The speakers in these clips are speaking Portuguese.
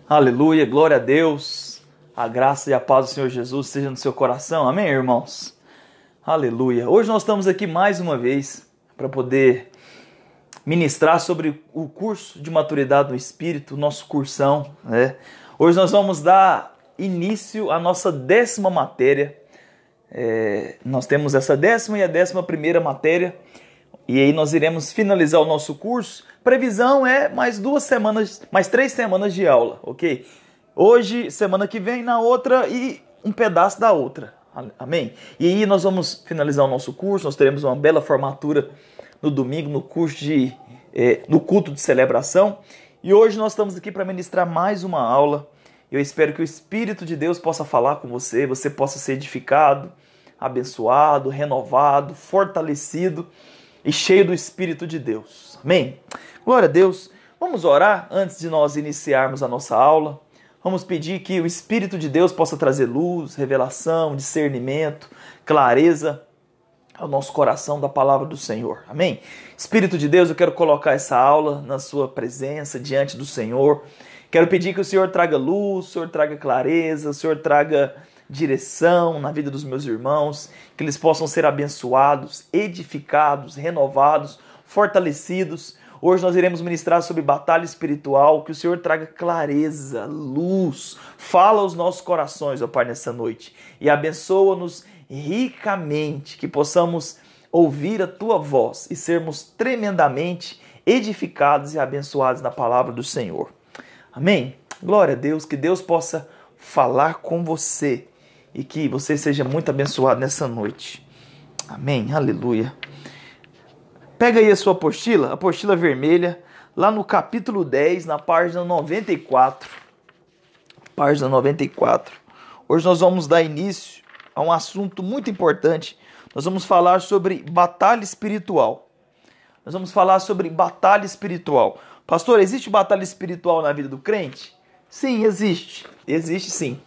Aleluia, glória a Deus. A graça e a paz do Senhor Jesus seja no seu coração. Amém, irmãos? Aleluia. Hoje nós estamos aqui mais uma vez para poder ministrar sobre o curso de maturidade no Espírito, nosso cursão, né? Hoje nós vamos dar início à nossa 10ª matéria. Nós temos essa 10ª e a 11ª matéria. E aí nós iremos finalizar o nosso curso. Previsão é mais 3 semanas de aula, ok? Hoje, semana que vem, na outra e um pedaço da outra. Amém? E aí nós vamos finalizar o nosso curso. Nós teremos uma bela formatura no domingo, no culto de celebração. E hoje nós estamos aqui para ministrar mais uma aula. Eu espero que o Espírito de Deus possa falar com você, você possa ser edificado, abençoado, renovado, fortalecido e cheio do Espírito de Deus. Amém? Glória a Deus. Vamos orar antes de nós iniciarmos a nossa aula. Vamos pedir que o Espírito de Deus possa trazer luz, revelação, discernimento, clareza ao nosso coração da palavra do Senhor. Amém? Espírito de Deus, eu quero colocar essa aula na sua presença, diante do Senhor. Quero pedir que o Senhor traga luz, o Senhor traga clareza, o Senhor traga direção na vida dos meus irmãos, que eles possam ser abençoados, edificados, renovados, fortalecidos. Hoje nós iremos ministrar sobre batalha espiritual, que o Senhor traga clareza, luz, fala aos nossos corações, ó Pai, nessa noite, e abençoa-nos ricamente, que possamos ouvir a Tua voz e sermos tremendamente edificados e abençoados na palavra do Senhor. Amém? Glória a Deus, que Deus possa falar com você e que você seja muito abençoado nessa noite. Amém? Aleluia. Pega aí a sua apostila vermelha, lá no capítulo 10, na página 94. Página 94. Hoje nós vamos dar início a um assunto muito importante. Nós vamos falar sobre batalha espiritual. Nós vamos falar sobre batalha espiritual. Pastor, existe batalha espiritual na vida do crente? Sim, existe. Existe sim.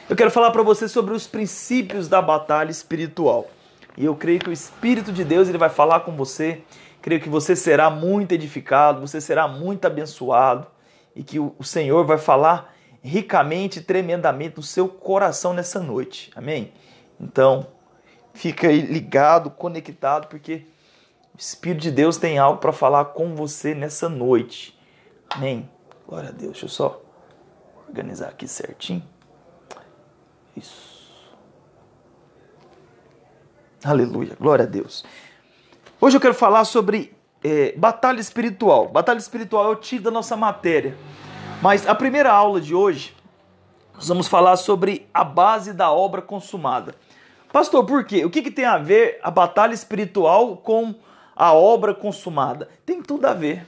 Eu quero falar para você sobre os princípios da batalha espiritual. E eu creio que o Espírito de Deus ele vai falar com você. Creio que você será muito edificado, você será muito abençoado. E que o Senhor vai falar ricamente, tremendamente no seu coração nessa noite. Amém? Então, fica aí ligado, conectado, porque o Espírito de Deus tem algo para falar com você nessa noite. Amém? Glória a Deus. Deixa eu só organizar aqui certinho. Isso. Aleluia. Glória a Deus. Hoje eu quero falar sobre batalha espiritual. Batalha espiritual é o título da nossa matéria. Mas a primeira aula de hoje, nós vamos falar sobre a base da obra consumada. Pastor, por quê? O que tem a ver a batalha espiritual com a obra consumada? Tem tudo a ver.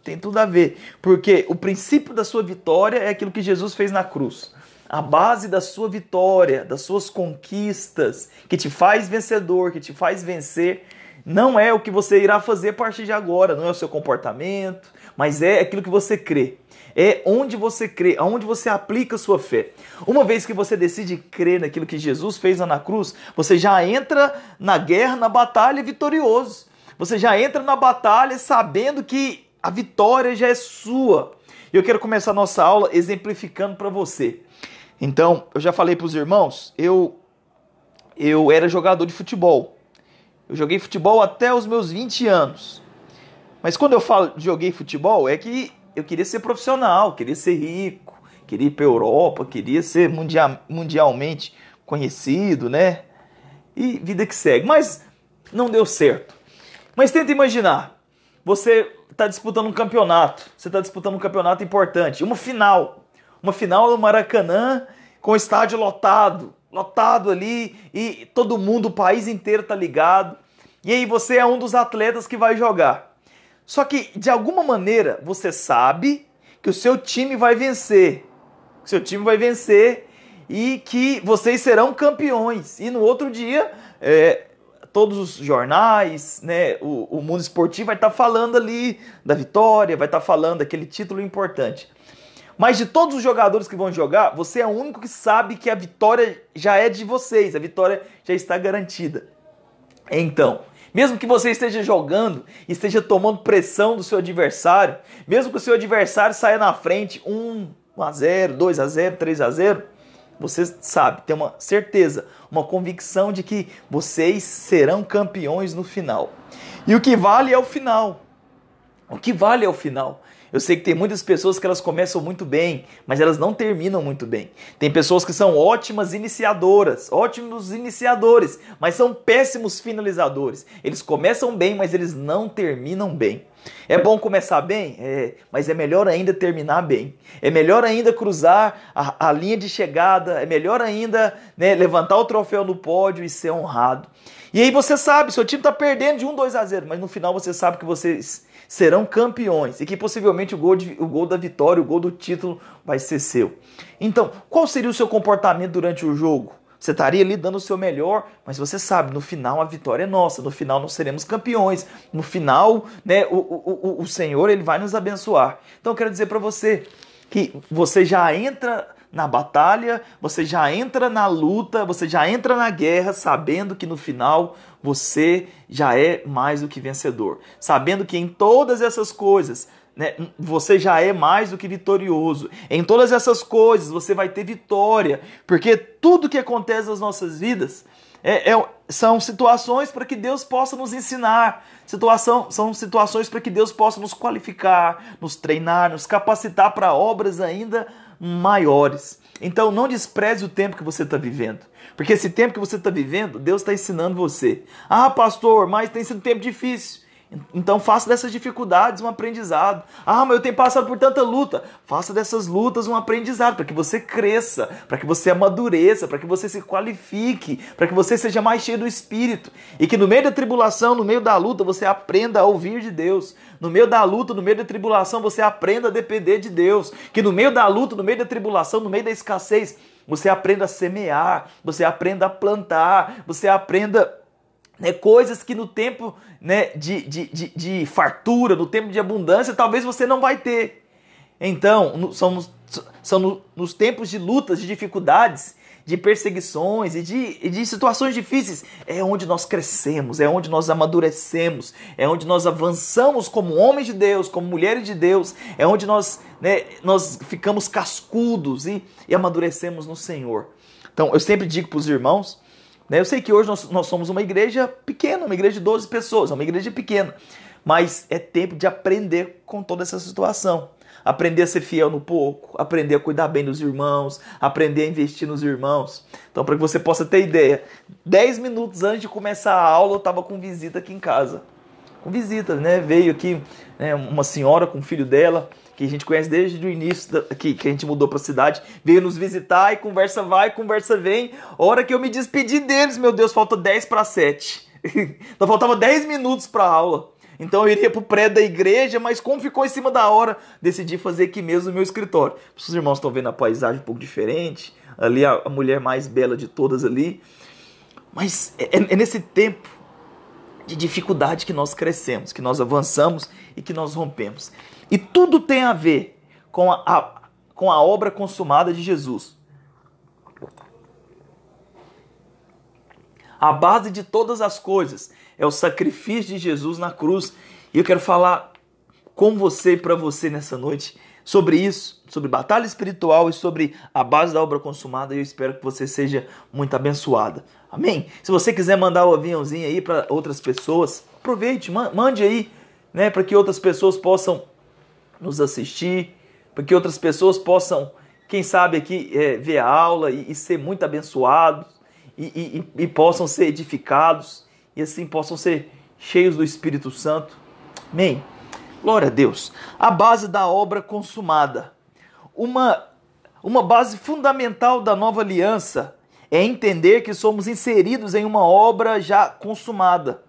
Tem tudo a ver. Porque o princípio da sua vitória é aquilo que Jesus fez na cruz. A base da sua vitória, das suas conquistas, que te faz vencedor, que te faz vencer, não é o que você irá fazer a partir de agora, não é o seu comportamento, mas é aquilo que você crê. É onde você crê, aonde você aplica a sua fé. Uma vez que você decide crer naquilo que Jesus fez lá na cruz, você já entra na guerra, na batalha vitorioso. Você já entra na batalha sabendo que a vitória já é sua. E eu quero começar a nossa aula exemplificando para você. Então, eu já falei para os irmãos, eu era jogador de futebol. Eu joguei futebol até os meus 20 anos. Mas quando eu falo de joguei futebol, é que eu queria ser profissional, queria ser rico, queria ir para a Europa, queria ser mundialmente conhecido, né? E vida que segue. Mas não deu certo. Mas tenta imaginar, você está disputando um campeonato, você está disputando um campeonato importante, uma final no Maracanã, com o estádio lotado ali, e todo mundo, o país inteiro tá ligado, e aí você é um dos atletas que vai jogar. Só que, de alguma maneira, você sabe que o seu time vai vencer, e que vocês serão campeões, e no outro dia, todos os jornais, né, o mundo esportivo vai estar falando ali da vitória, vai estar falando daquele título importante. Mas de todos os jogadores que vão jogar, você é o único que sabe que a vitória já é de vocês, a vitória já está garantida. Então, mesmo que você esteja jogando, esteja tomando pressão do seu adversário, mesmo que o seu adversário saia na frente 1 1-0, 2-0, 3-0, você sabe, tem uma certeza, uma convicção de que vocês serão campeões no final. E o que vale é o final. O que vale é o final. Eu sei que tem muitas pessoas que elas começam muito bem, mas elas não terminam muito bem. Tem pessoas que são ótimas iniciadoras, ótimos iniciadores, mas são péssimos finalizadores. Eles começam bem, mas eles não terminam bem. É bom começar bem? Mas é melhor ainda terminar bem. É melhor ainda cruzar a linha de chegada, é melhor ainda, né, levantar o troféu no pódio e ser honrado. E aí você sabe, seu time está perdendo de 1-2-0, mas no final você sabe que vocês serão campeões e que possivelmente o gol da vitória, o gol do título vai ser seu. Então, qual seria o seu comportamento durante o jogo? Você estaria ali dando o seu melhor, mas você sabe, no final a vitória é nossa, no final nós seremos campeões, no final, né, o Senhor ele vai nos abençoar. Então eu quero dizer para você que você já entra na batalha, você já entra na luta, você já entra na guerra sabendo que no final você já é mais do que vencedor. Sabendo que em todas essas coisas, né, você já é mais do que vitorioso. Em todas essas coisas você vai ter vitória, porque tudo que acontece nas nossas vidas são situações para que Deus possa nos ensinar, são situações para que Deus possa nos qualificar, nos treinar, nos capacitar para obras ainda maiores. Então não despreze o tempo que você está vivendo, porque esse tempo que você está vivendo, Deus está ensinando você. Ah, pastor, mas tem sido um tempo difícil. Então faça dessas dificuldades um aprendizado. Ah, mas eu tenho passado por tanta luta. Faça dessas lutas um aprendizado, para que você cresça, para que você amadureça, para que você se qualifique, para que você seja mais cheio do Espírito. E que no meio da tribulação, no meio da luta, você aprenda a ouvir de Deus. No meio da luta, no meio da tribulação, você aprenda a depender de Deus. Que no meio da luta, no meio da tribulação, no meio da escassez, você aprenda a semear, você aprenda a plantar, você aprenda... coisas que no tempo, né, de fartura, no tempo de abundância, talvez você não vai ter. Então, são nos tempos de lutas, de dificuldades, de perseguições e de situações difíceis, é onde nós crescemos, é onde nós amadurecemos, é onde nós avançamos como homens de Deus, como mulheres de Deus, é onde nós ficamos cascudos e amadurecemos no Senhor. Então, eu sempre digo para os irmãos, eu sei que hoje nós somos uma igreja pequena, uma igreja de 12 pessoas, uma igreja pequena, mas é tempo de aprender com toda essa situação. Aprender a ser fiel no pouco, aprender a cuidar bem dos irmãos, aprender a investir nos irmãos. Então, para que você possa ter ideia, 10 minutos antes de começar a aula, eu estava com visita aqui em casa. Com visita, né? Veio aqui, né, uma senhora com o filho dela, que a gente conhece desde o início, que a gente mudou para a cidade, veio nos visitar e conversa vai, conversa vem. Hora que eu me despedi deles, meu Deus, falta 10:07. Então faltava 10 minutos para a aula. Então eu iria para o prédio da igreja, mas como ficou em cima da hora, decidi fazer aqui mesmo no meu escritório. Os irmãos estão vendo a paisagem um pouco diferente, ali a mulher mais bela de todas ali. Mas é nesse tempo de dificuldade que nós crescemos, que nós avançamos e que nós rompemos. E tudo tem a ver com a obra consumada de Jesus. A base de todas as coisas é o sacrifício de Jesus na cruz. E eu quero falar com você e para você nessa noite sobre isso, sobre batalha espiritual e sobre a base da obra consumada. E eu espero que você seja muito abençoada. Amém? Se você quiser mandar o aviãozinho aí para outras pessoas, aproveite, mande aí, né, para que outras pessoas possam nos assistir, para que outras pessoas possam, quem sabe aqui, ver a aula e ser muito abençoados e possam ser edificados e assim possam ser cheios do Espírito Santo. Amém? Glória a Deus. A base da obra consumada. Uma base fundamental da nova aliança é entender que somos inseridos em uma obra já consumada.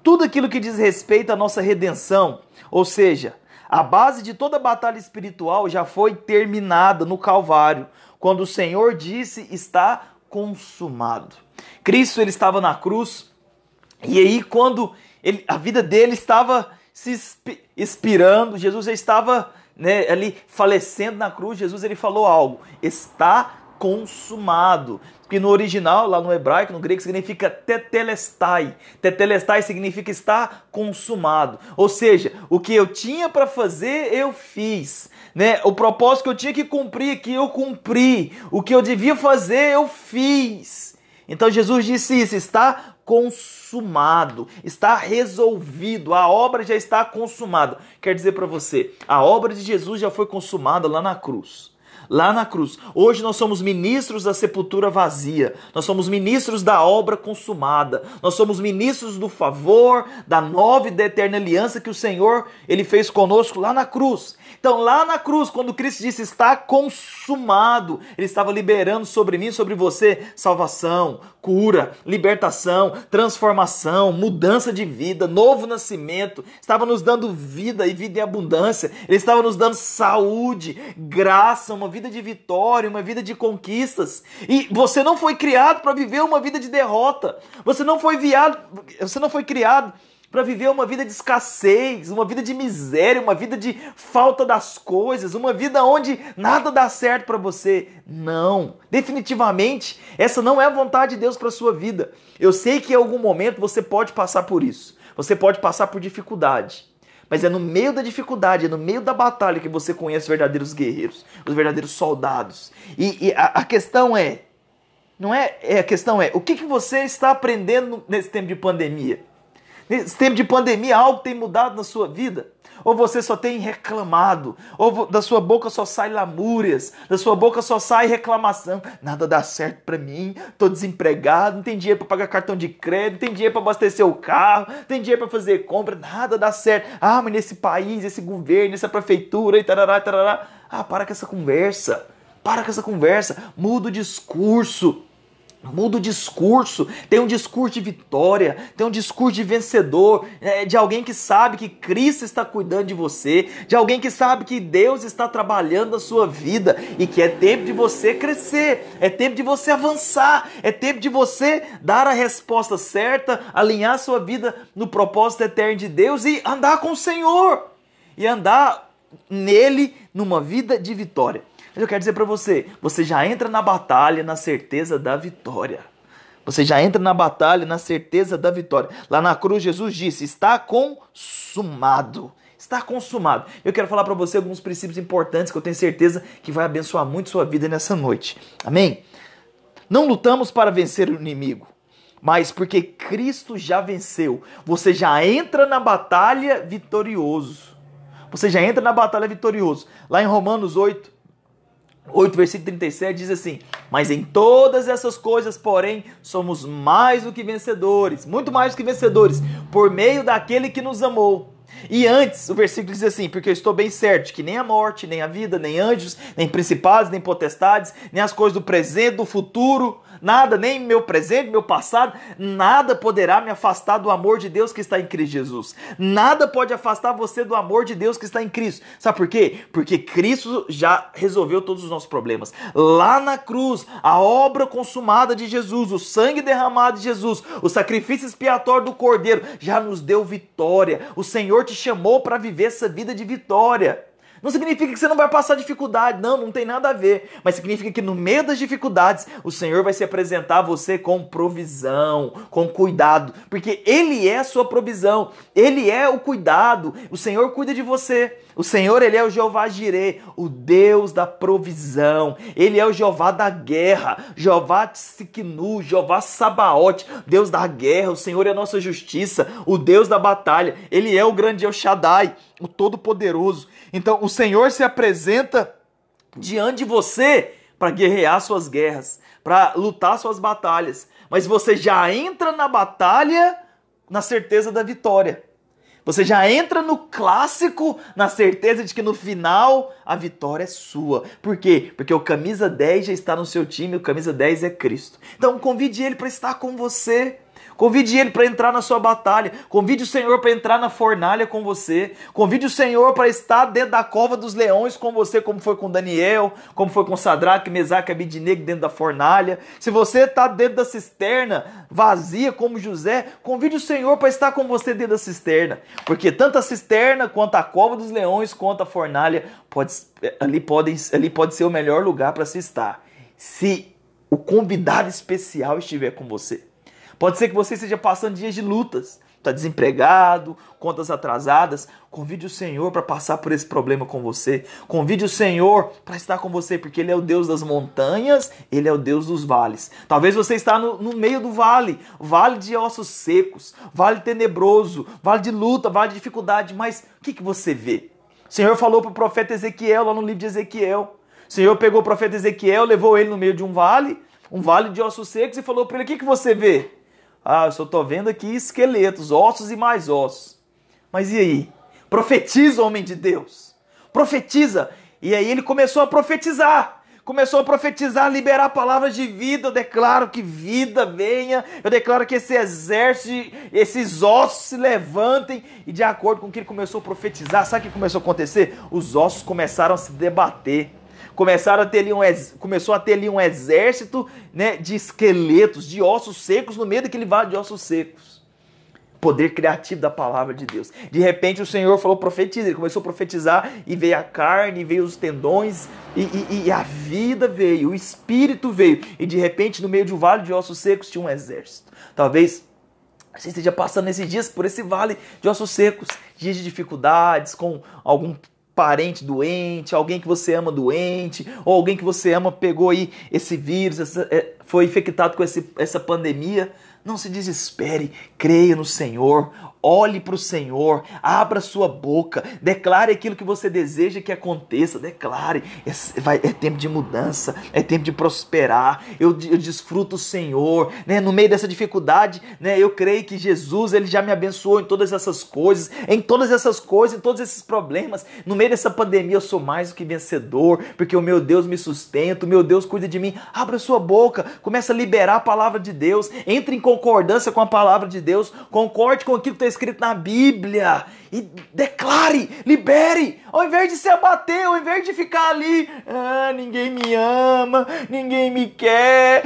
Tudo aquilo que diz respeito à nossa redenção, ou seja, a base de toda batalha espiritual já foi terminada no Calvário, quando o Senhor disse: está consumado. Cristo ele estava na cruz, e aí quando a vida dele estava se expirando, Jesus já estava, né, ali falecendo na cruz, Jesus ele falou algo: está consumado. Que no original, lá no hebraico, no grego, significa tetelestai. Tetelestai significa estar consumado. Ou seja, o que eu tinha para fazer, eu fiz. né? O propósito que eu tinha que cumprir aqui, eu cumpri. O que eu devia fazer, eu fiz. Então Jesus disse isso, está consumado, está resolvido, a obra já está consumada. Quer dizer para você, a obra de Jesus já foi consumada lá na cruz. Lá na cruz. Hoje nós somos ministros da sepultura vazia. Nós somos ministros da obra consumada. Nós somos ministros do favor, da nova e da eterna aliança que o Senhor ele fez conosco lá na cruz. Então lá na cruz, quando Cristo disse está consumado, Ele estava liberando sobre mim, sobre você, salvação, cura, libertação, transformação, mudança de vida, novo nascimento. Estava nos dando vida e vida em abundância. Ele estava nos dando saúde, graça, uma vida de vitória, uma vida de conquistas. E você não foi criado para viver uma vida de derrota. Você não foi criado para viver uma vida de escassez, uma vida de miséria, uma vida de falta das coisas, uma vida onde nada dá certo para você. Não, definitivamente, essa não é a vontade de Deus para a sua vida. Eu sei que em algum momento você pode passar por isso, você pode passar por dificuldade, mas é no meio da dificuldade, é no meio da batalha que você conhece os verdadeiros guerreiros, os verdadeiros soldados. E a questão é, a questão é, o que você está aprendendo nesse tempo de pandemia? Nesse tempo de pandemia, algo tem mudado na sua vida? Ou você só tem reclamado? Ou da sua boca só sai lamúrias? Da sua boca só sai reclamação? Nada dá certo pra mim, tô desempregado, não tem dinheiro pra pagar cartão de crédito, não tem dinheiro pra abastecer o carro, não tem dinheiro pra fazer compra, nada dá certo. Ah, mas nesse país, esse governo, essa prefeitura e tarará, tarará. Ah, para com essa conversa. Para com essa conversa. Muda o discurso. Muda o discurso, tem um discurso de vitória, tem um discurso de vencedor, de alguém que sabe que Cristo está cuidando de você, de alguém que sabe que Deus está trabalhando na sua vida e que é tempo de você crescer, é tempo de você avançar, é tempo de você dar a resposta certa, alinhar a sua vida no propósito eterno de Deus e andar com o Senhor, e andar nele numa vida de vitória. Mas eu quero dizer para você, você já entra na batalha na certeza da vitória. Você já entra na batalha na certeza da vitória. Lá na cruz Jesus disse, está consumado. Está consumado. Eu quero falar para você alguns princípios importantes que eu tenho certeza que vai abençoar muito sua vida nessa noite. Amém? Não lutamos para vencer o inimigo, mas porque Cristo já venceu. Você já entra na batalha vitorioso. Você já entra na batalha vitorioso. Lá em Romanos 8, versículo 37 diz assim, mas em todas essas coisas, porém, somos mais do que vencedores, muito mais do que vencedores, por meio daquele que nos amou. E antes, o versículo diz assim, porque eu estou bem certo que nem a morte, nem a vida, nem anjos, nem principados, nem potestades, nem as coisas do presente, do futuro, nada, nem meu presente, meu passado, nada poderá me afastar do amor de Deus que está em Cristo Jesus. Nada pode afastar você do amor de Deus que está em Cristo. Sabe por quê? Porque Cristo já resolveu todos os nossos problemas. Lá na cruz, a obra consumada de Jesus, o sangue derramado de Jesus, o sacrifício expiatório do Cordeiro já nos deu vitória. O Senhor te chamou para viver essa vida de vitória. Não significa que você não vai passar dificuldade, não tem nada a ver. Mas significa que no meio das dificuldades, o Senhor vai se apresentar a você com provisão, com cuidado. Porque Ele é a sua provisão, Ele é o cuidado, o Senhor cuida de você. O Senhor, Ele é o Jeová Jireh, o Deus da provisão. Ele é o Jeová da guerra, Jeová Tsidkenu, Jeová Sabaote, Deus da guerra. O Senhor é a nossa justiça, o Deus da batalha. Ele é o grande El Shaddai, o Todo-Poderoso. Então, o Senhor se apresenta diante de você para guerrear suas guerras, para lutar suas batalhas. Mas você já entra na batalha na certeza da vitória. Você já entra no clássico na certeza de que no final a vitória é sua. Por quê? Porque o camisa 10 já está no seu time, o camisa 10 é Cristo. Então convide Ele para estar com você. Convide Ele para entrar na sua batalha. Convide o Senhor para entrar na fornalha com você. Convide o Senhor para estar dentro da cova dos leões com você, como foi com Daniel, como foi com Sadraque, Mesaque e Abidnego dentro da fornalha. Se você está dentro da cisterna vazia como José, convide o Senhor para estar com você dentro da cisterna. Porque tanto a cisterna, quanto a cova dos leões, quanto a fornalha, ali pode ser o melhor lugar para se estar. Se o convidado especial estiver com você. Pode ser que você esteja passando dias de lutas, está desempregado, contas atrasadas, convide o Senhor para passar por esse problema com você. Convide o Senhor para estar com você, porque Ele é o Deus das montanhas, Ele é o Deus dos vales. Talvez você está no meio do vale de ossos secos, vale tenebroso, vale de luta, vale de dificuldade, mas o que você vê? O Senhor falou para o profeta Ezequiel, lá no livro de Ezequiel. O Senhor pegou o profeta Ezequiel, levou ele no meio de um vale de ossos secos e falou para ele, o que você vê? Ah, eu só estou vendo aqui esqueletos, ossos e mais ossos. Mas e aí? Profetiza, homem de Deus. Profetiza. E aí ele começou a profetizar. Começou a profetizar, liberar palavras de vida. Eu declaro que vida venha. Eu declaro que esse exército, esses ossos se levantem. E de acordo com o que ele começou a profetizar, sabe o que começou a acontecer? Os ossos começaram a se debater. Começou a ter ali um exército, né, de esqueletos, de ossos secos no meio daquele vale de ossos secos. Poder criativo da palavra de Deus. De repente o Senhor falou, profetiza. Ele começou a profetizar e veio a carne, veio os tendões e a vida veio, o espírito veio. E de repente no meio de um vale de ossos secos tinha um exército. Talvez você esteja passando esses dias por esse vale de ossos secos. Dias de dificuldades, com algum parente doente, alguém que você ama doente, ou alguém que você ama pegou aí esse vírus, foi infectado com essa pandemia. Não se desespere, creia no Senhor, olhe para o Senhor, abra sua boca, declare aquilo que você deseja que aconteça, declare, é tempo de mudança, é tempo de prosperar, eu desfruto o Senhor, né? No meio dessa dificuldade, né? Eu creio que Jesus, Ele já me abençoou em todas essas coisas, em todos esses problemas, no meio dessa pandemia eu sou mais do que vencedor, porque o meu Deus me sustenta, o meu Deus cuida de mim. Abra sua boca, começa a liberar a palavra de Deus, entre em concordância com a palavra de Deus, concorde com aquilo que está escrito na Bíblia e declare, libere, ao invés de se abater, ao invés de ficar ali, ninguém me ama, ninguém me quer,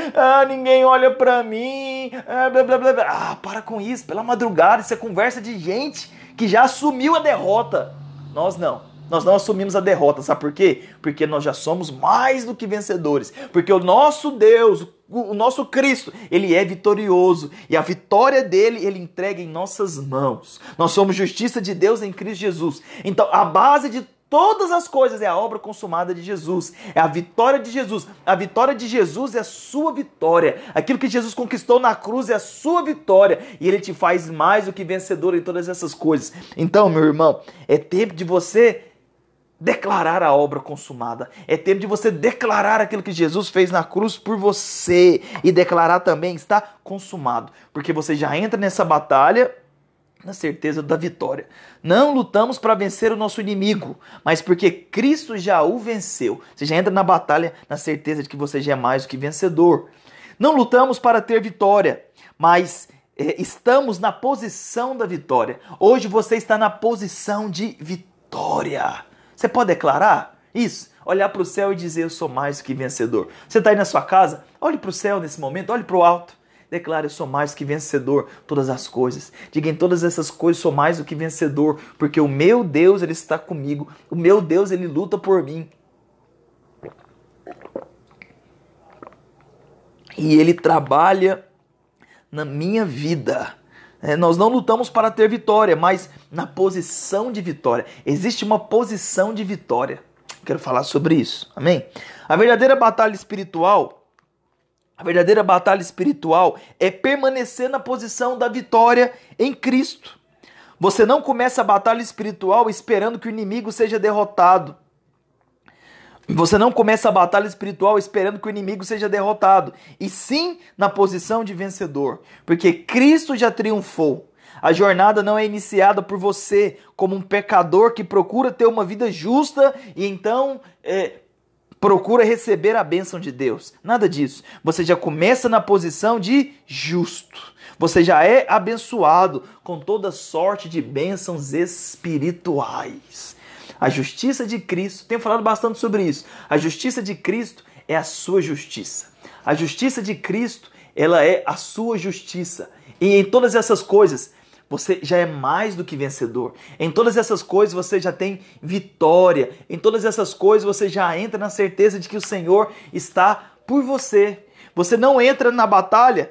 ninguém olha pra mim, blá blá blá. Para com isso, pela madrugada, isso é conversa de gente que já assumiu a derrota. Nós não assumimos a derrota, sabe por quê? Porque nós já somos mais do que vencedores, porque o nosso Deus, o nosso Cristo, Ele é vitorioso e a vitória dele, Ele entrega em nossas mãos. Nós somos justiça de Deus em Cristo Jesus. Então a base de todas as coisas é a obra consumada de Jesus, é a vitória de Jesus. A vitória de Jesus é a sua vitória. Aquilo que Jesus conquistou na cruz é a sua vitória e Ele te faz mais do que vencedor em todas essas coisas. Então, meu irmão, é tempo de você declarar a obra consumada. É tempo de você declarar aquilo que Jesus fez na cruz por você e declarar também está consumado, porque você já entra nessa batalha na certeza da vitória. Não lutamos para vencer o nosso inimigo, mas porque Cristo já o venceu. Você já entra na batalha na certeza de que você já é mais do que vencedor. Não lutamos para ter vitória, mas estamos na posição da vitória. Hoje você está na posição de vitória. Você pode declarar isso? Olhar para o céu e dizer, eu sou mais do que vencedor. Você está aí na sua casa? Olhe para o céu nesse momento, olhe para o alto. Declare, eu sou mais do que vencedor, todas as coisas. Diga, em todas essas coisas sou mais do que vencedor, porque o meu Deus, Ele está comigo. O meu Deus, Ele luta por mim. E Ele trabalha na minha vida. Nós não lutamos para ter vitória, mas na posição de vitória. Existe uma posição de vitória. Quero falar sobre isso. Amém? A verdadeira batalha espiritual é permanecer na posição da vitória em Cristo. Você não começa a batalha espiritual esperando que o inimigo seja derrotado. Você não começa a batalha espiritual esperando que o inimigo seja derrotado, e sim na posição de vencedor, porque Cristo já triunfou. A jornada não é iniciada por você como um pecador que procura ter uma vida justa e então procura receber a bênção de Deus. Nada disso. Você já começa na posição de justo. Você já é abençoado com toda sorte de bênçãos espirituais. A justiça de Cristo, tenho falado bastante sobre isso, a justiça de Cristo é a sua justiça. A justiça de Cristo, ela é a sua justiça. E em todas essas coisas, você já é mais do que vencedor. Em todas essas coisas você já tem vitória. Em todas essas coisas você já entra na certeza de que o Senhor está por você. Você não entra na batalha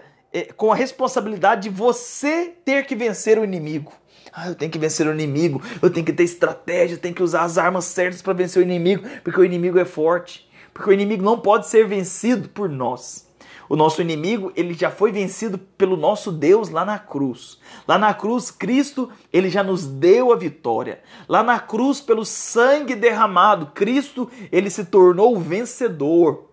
com a responsabilidade de você ter que vencer o inimigo. Eu tenho que vencer o inimigo, eu tenho que ter estratégia, eu tenho que usar as armas certas para vencer o inimigo, porque o inimigo é forte. Porque o inimigo não pode ser vencido por nós. O nosso inimigo, ele já foi vencido pelo nosso Deus lá na cruz. Lá na cruz, Cristo, ele já nos deu a vitória. Lá na cruz, pelo sangue derramado, Cristo, ele se tornou o vencedor,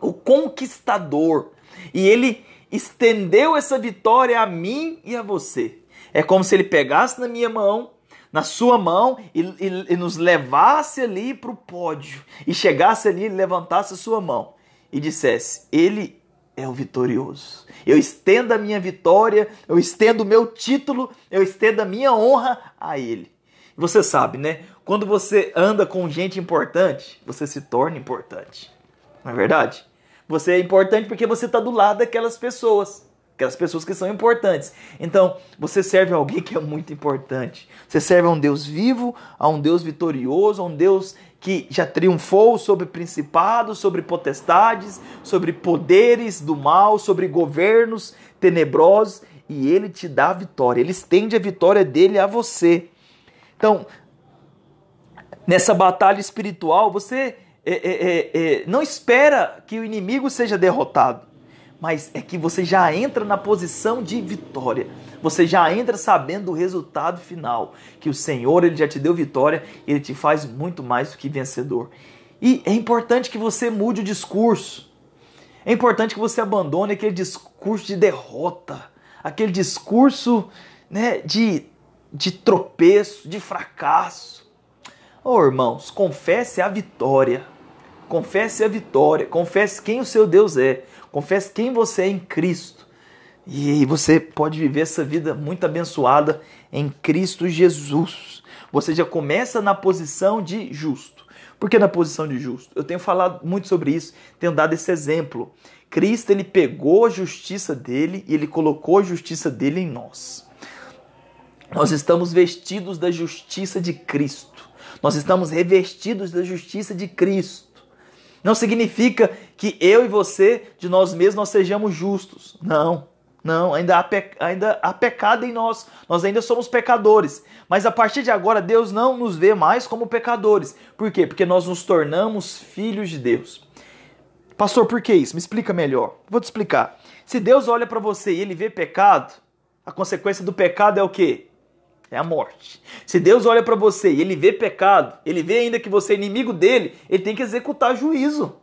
o conquistador. E ele estendeu essa vitória a mim e a você. É como se ele pegasse na minha mão, na sua mão, e nos levasse ali para o pódio. E chegasse ali e levantasse a sua mão e dissesse: ele é o vitorioso. Eu estendo a minha vitória, eu estendo o meu título, eu estendo a minha honra a ele. Você sabe, né? Quando você anda com gente importante, você se torna importante. Não é verdade? Você é importante porque você está do lado daquelas pessoas. Aquelas pessoas que são importantes. Então, você serve a alguém que é muito importante. Você serve a um Deus vivo, a um Deus vitorioso, a um Deus que já triunfou sobre principados, sobre potestades, sobre poderes do mal, sobre governos tenebrosos. E ele te dá a vitória. Ele estende a vitória dele a você. Então, nessa batalha espiritual, você não espera que o inimigo seja derrotado. Mas é que você já entra na posição de vitória. Você já entra sabendo o resultado final. Que o Senhor, ele já te deu vitória. Ele te faz muito mais do que vencedor. E é importante que você mude o discurso. É importante que você abandone aquele discurso de derrota. Aquele discurso, né, de tropeço, de fracasso. Irmãos, confesse a vitória. Confesse a vitória. Confesse quem o seu Deus é. Confesse quem você é em Cristo. E você pode viver essa vida muito abençoada em Cristo Jesus. Você já começa na posição de justo. Por que na posição de justo? Eu tenho falado muito sobre isso, tenho dado esse exemplo. Cristo, ele pegou a justiça dele e ele colocou a justiça dele em nós. Nós estamos vestidos da justiça de Cristo. Nós estamos revestidos da justiça de Cristo. Não significa que eu e você, de nós mesmos, nós sejamos justos. Não, ainda há pecado em nós. Nós ainda somos pecadores. Mas a partir de agora, Deus não nos vê mais como pecadores. Por quê? Porque nós nos tornamos filhos de Deus. Pastor, por que isso? Me explica melhor. Vou te explicar. Se Deus olha para você e ele vê pecado, a consequência do pecado é o quê? É a morte. Se Deus olha para você e ele vê pecado, ele vê ainda que você é inimigo dele, ele tem que executar juízo.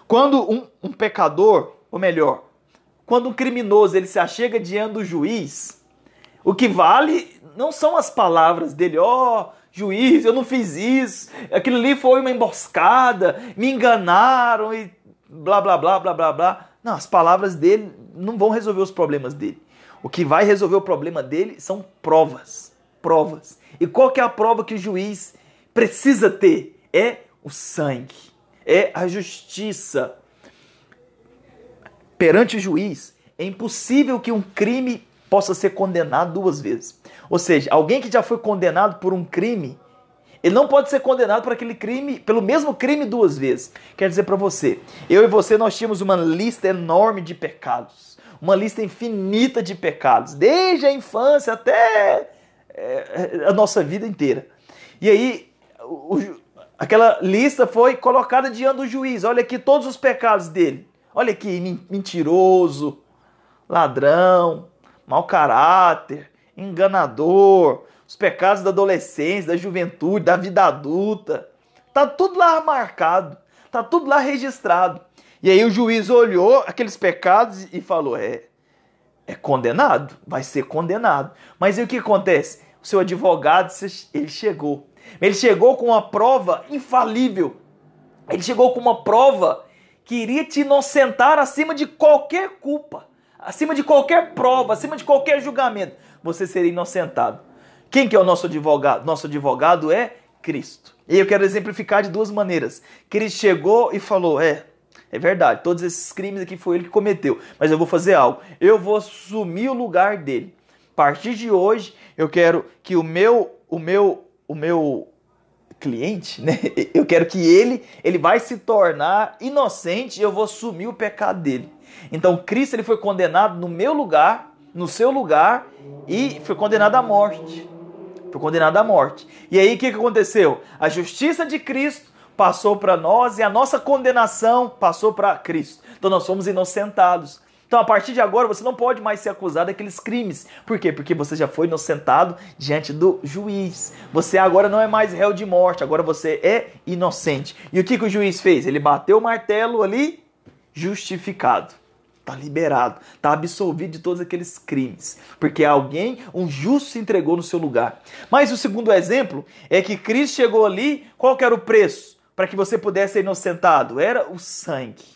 Quando um pecador, ou melhor, quando um criminoso ele se achega diante do juiz, o que vale não são as palavras dele: juiz, eu não fiz isso, aquilo ali foi uma emboscada, me enganaram e blá blá blá blá blá blá. Não, as palavras dele não vão resolver os problemas dele. O que vai resolver o problema dele são provas. Provas. E qual que é a prova que o juiz precisa ter? É o sangue. É a justiça. Perante o juiz, é impossível que um crime possa ser condenado duas vezes. Ou seja, alguém que já foi condenado por um crime, ele não pode ser condenado por aquele crime, pelo mesmo crime duas vezes. Quer dizer para você, eu e você, nós tínhamos uma lista enorme de pecados. Uma lista infinita de pecados, desde a infância até a nossa vida inteira. E aí, aquela lista foi colocada diante do juiz. Olha aqui todos os pecados dele. Olha aqui, mentiroso, ladrão, mau caráter, enganador, os pecados da adolescência, da juventude, da vida adulta. Tá tudo lá marcado, tá tudo lá registrado. E aí o juiz olhou aqueles pecados e falou: é condenado, vai ser condenado. Mas e o que acontece? O seu advogado, ele chegou. Ele chegou com uma prova infalível. Ele chegou com uma prova que iria te inocentar acima de qualquer culpa, acima de qualquer prova, acima de qualquer julgamento. Você seria inocentado. Quem que é o nosso advogado? Nosso advogado é Cristo. E eu quero exemplificar de duas maneiras. Cristo chegou e falou: é verdade, todos esses crimes aqui foi ele que cometeu, mas eu vou fazer algo. Eu vou assumir o lugar dele. A partir de hoje, eu quero que cliente, né? Eu quero que ele vai se tornar inocente e eu vou assumir o pecado dele. Então Cristo ele foi condenado no meu lugar, no seu lugar, e foi condenado à morte. Foi condenado à morte. E aí o que aconteceu? A justiça de Cristo passou para nós e a nossa condenação passou para Cristo. Então nós fomos inocentados. Então a partir de agora você não pode mais ser acusado daqueles crimes. Por quê? Porque você já foi inocentado diante do juiz. Você agora não é mais réu de morte, agora você é inocente. E o que o juiz fez? Ele bateu o martelo ali, justificado. Está liberado, está absolvido de todos aqueles crimes. Porque alguém, um justo, se entregou no seu lugar. Mas o segundo exemplo é que Cristo chegou ali, qual que era o preço para que você pudesse ser inocentado? Era o sangue.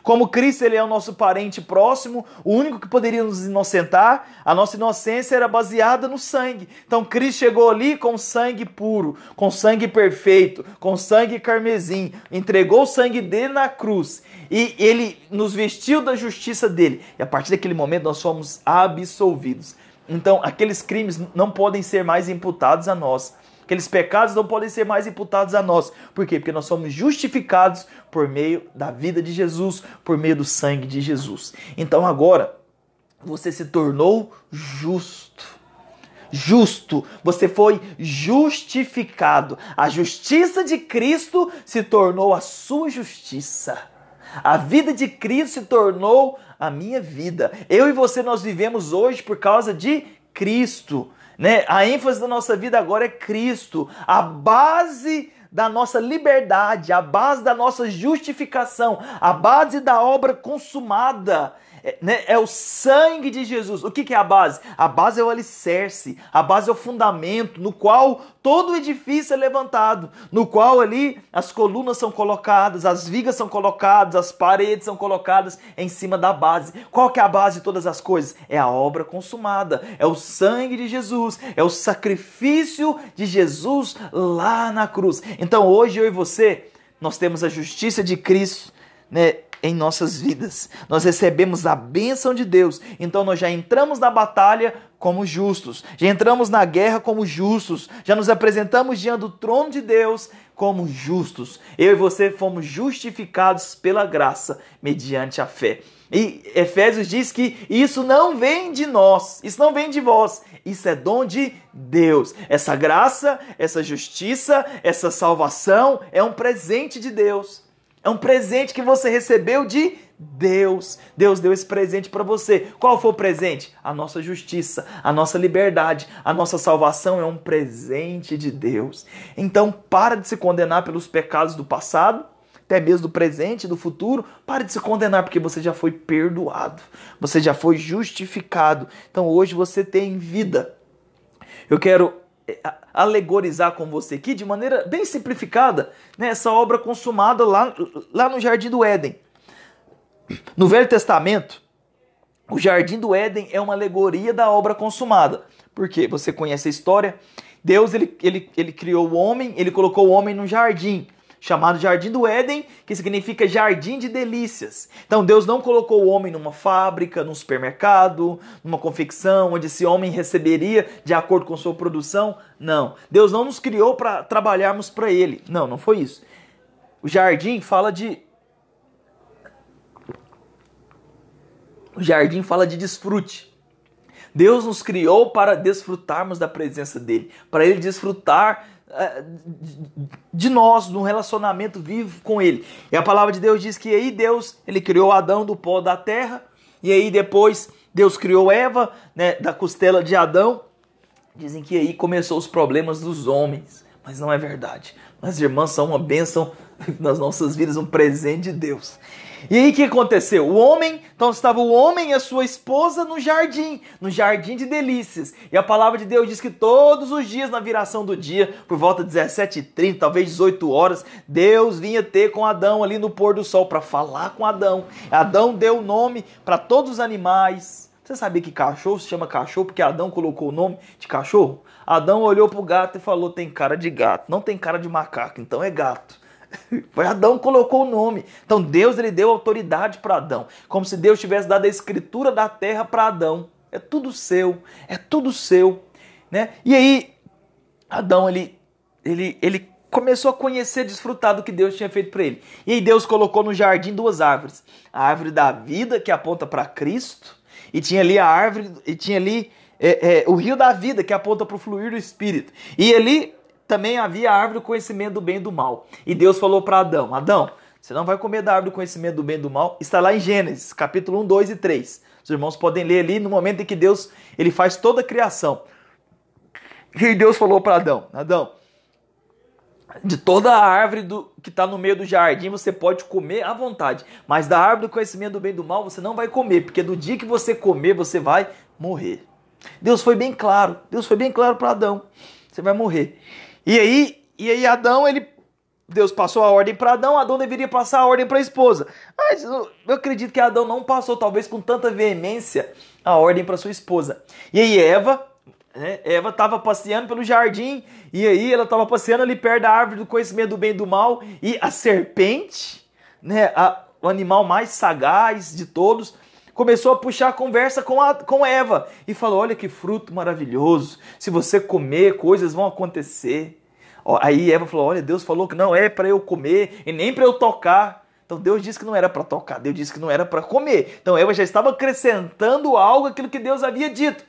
Como Cristo ele é o nosso parente próximo, o único que poderia nos inocentar, a nossa inocência era baseada no sangue. Então Cristo chegou ali com sangue puro, com sangue perfeito, com sangue carmesim, entregou o sangue dele na cruz e ele nos vestiu da justiça dele. E a partir daquele momento nós fomos absolvidos. Então aqueles crimes não podem ser mais imputados a nós. Aqueles pecados não podem ser mais imputados a nós. Por quê? Porque nós somos justificados por meio da vida de Jesus, por meio do sangue de Jesus. Então agora, você se tornou justo. Justo. Você foi justificado. A justiça de Cristo se tornou a sua justiça. A vida de Cristo se tornou a minha vida. Eu e você, nós vivemos hoje por causa de Cristo. Né? A ênfase da nossa vida agora é Cristo, a base da nossa liberdade, a base da nossa justificação, a base da obra consumada, né? É o sangue de Jesus. O que é a base? A base é o alicerce, a base é o fundamento no qual todo o edifício é levantado, no qual ali as colunas são colocadas, as vigas são colocadas, as paredes são colocadas em cima da base. Qual que é a base de todas as coisas? É a obra consumada, é o sangue de Jesus, é o sacrifício de Jesus lá na cruz. Então hoje eu e você, nós temos a justiça de Cristo, né, em nossas vidas. Nós recebemos a bênção de Deus. Então nós já entramos na batalha como justos. Já entramos na guerra como justos. Já nos apresentamos diante do trono de Deus como justos. Eu e você fomos justificados pela graça mediante a fé. E Efésios diz que isso não vem de nós, isso não vem de vós, isso é dom de Deus. Essa graça, essa justiça, essa salvação é um presente de Deus. É um presente que você recebeu de Deus. Deus deu esse presente para você. Qual foi o presente? A nossa justiça, a nossa liberdade, a nossa salvação é um presente de Deus. Então, para de se condenar pelos pecados do passado, até mesmo do presente, do futuro. Pare de se condenar, porque você já foi perdoado. Você já foi justificado. Então, hoje você tem vida. Eu quero alegorizar com você aqui de maneira bem simplificada, né, essa obra consumada lá no Jardim do Éden. No Velho Testamento, o Jardim do Éden é uma alegoria da obra consumada. Por quê? Você conhece a história. Deus ele criou o homem, ele colocou o homem num jardim, chamado Jardim do Éden, que significa jardim de delícias. Então Deus não colocou o homem numa fábrica, num supermercado, numa confecção, onde esse homem receberia de acordo com sua produção. Não. Deus não nos criou para trabalharmos para Ele. Não, não foi isso. O jardim fala de... O jardim fala de desfrute. Deus nos criou para desfrutarmos da presença dEle, para Ele desfrutar de nós, num relacionamento vivo com Ele. E a palavra de Deus diz que aí Deus, Ele criou Adão do pó da terra, e aí depois Deus criou Eva, né, da costela de Adão. Dizem que aí começou os problemas dos homens, mas não é verdade. As irmãs são uma bênção nas nossas vidas, um presente de Deus. E aí o que aconteceu? Então estava o homem e a sua esposa no jardim de delícias. E a palavra de Deus diz que todos os dias, na viração do dia, por volta de 17h30, talvez 18 horas, Deus vinha ter com Adão ali no pôr do sol para falar com Adão. Adão deu nome para todos os animais. Você sabia que cachorro se chama cachorro porque Adão colocou o nome de cachorro? Adão olhou para o gato e falou, tem cara de gato, não tem cara de macaco, então é gato. Foi Adão que colocou o nome. Então Deus ele deu autoridade para Adão, como se Deus tivesse dado a escritura da terra para Adão. É tudo seu, né? E aí Adão ele começou a conhecer, desfrutar do que Deus tinha feito para ele. E aí Deus colocou no jardim duas árvores. A árvore da vida, que aponta para Cristo, e tinha ali a árvore, e tinha ali o rio da vida, que aponta para o fluir do Espírito. E ali também havia a árvore do conhecimento do bem e do mal. E Deus falou para Adão, Adão, você não vai comer da árvore do conhecimento do bem e do mal. Está lá em Gênesis, capítulo 1, 2 e 3. Os irmãos podem ler ali no momento em que Deus ele faz toda a criação. E Deus falou para Adão, Adão, de toda a árvore que está no meio do jardim você pode comer à vontade, mas da árvore do conhecimento do bem e do mal você não vai comer, porque do dia que você comer você vai morrer. Deus foi bem claro para Adão, você vai morrer. E aí Adão, Deus passou a ordem para Adão, Adão deveria passar a ordem para a esposa. Mas eu acredito que Adão não passou, talvez com tanta veemência, a ordem para sua esposa. E aí Eva estava passeando pelo jardim, e aí ela estava passeando ali perto da árvore do conhecimento do bem e do mal, e a serpente, o animal mais sagaz de todos, começou a puxar a conversa com Eva, e falou, olha que fruto maravilhoso, se você comer, coisas vão acontecer. Aí Eva falou, olha, Deus falou que não é para eu comer, e nem para eu tocar. Então Deus disse que não era para tocar, Deus disse que não era para comer. Então Eva já estava acrescentando algo àquilo que Deus havia dito.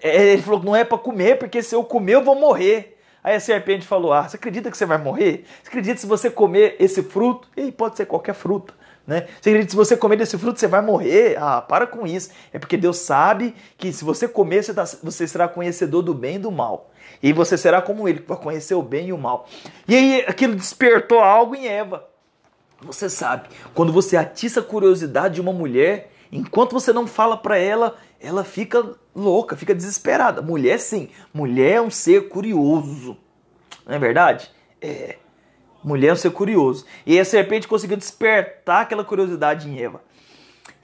Ele falou que não é para comer, porque se eu comer eu vou morrer. Aí a serpente falou, você acredita que você vai morrer? Você acredita que se você comer esse fruto, e pode ser qualquer fruta, você acredita que se você comer desse fruto você vai morrer? Para com isso. É porque Deus sabe que se você comer você será conhecedor do bem e do mal. E você será como ele, que vai conhecer o bem e o mal. E aí aquilo despertou algo em Eva. Você sabe, quando você atiça a curiosidade de uma mulher, enquanto você não fala para ela, ela fica louca, fica desesperada. Mulher sim, mulher é um ser curioso. Não é verdade? Mulher é um ser curioso. E a serpente conseguiu despertar aquela curiosidade em Eva.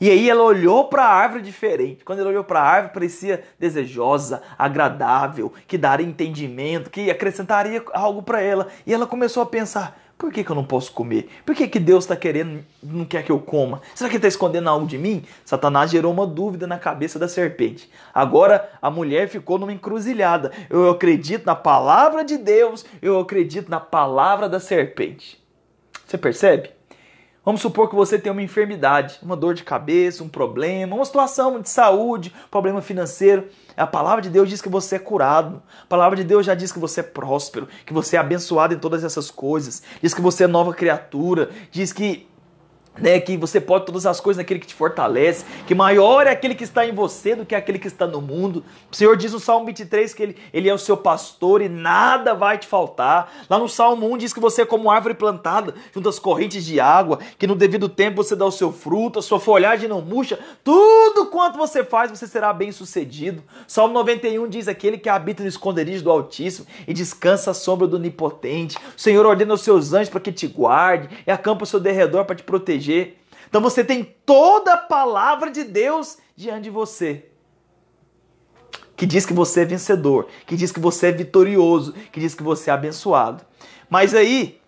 E aí ela olhou para a árvore diferente. Quando ela olhou para a árvore, parecia desejosa, agradável, que daria entendimento, que acrescentaria algo para ela. E ela começou a pensar, por que eu não posso comer? Por que Deus está querendo, não quer que eu coma? Será que ele está escondendo algo de mim? Satanás gerou uma dúvida na cabeça da serpente. Agora a mulher ficou numa encruzilhada. Eu acredito na palavra de Deus, eu acredito na palavra da serpente. Você percebe? Vamos supor que você tem uma enfermidade, uma dor de cabeça, um problema, uma situação de saúde, problema financeiro. A palavra de Deus diz que você é curado. A palavra de Deus já diz que você é próspero, que você é abençoado em todas essas coisas. Diz que você é nova criatura. Diz que você pode todas as coisas naquele que te fortalece, que maior é aquele que está em você do que aquele que está no mundo. O Senhor diz no Salmo 23 que ele é o seu pastor e nada vai te faltar. Lá no Salmo 1 diz que você é como árvore plantada junto às correntes de água, que no devido tempo você dá o seu fruto, a sua folhagem não murcha, tudo quanto você faz você será bem sucedido. Salmo 91 diz, aquele que habita no esconderijo do Altíssimo e descansa à sombra do Onipotente. O Senhor ordena aos seus anjos para que te guarde e acampa ao seu derredor para te proteger. Então você tem toda a palavra de Deus diante de você, que diz que você é vencedor, que diz que você é vitorioso, que diz que você é abençoado. Mas aí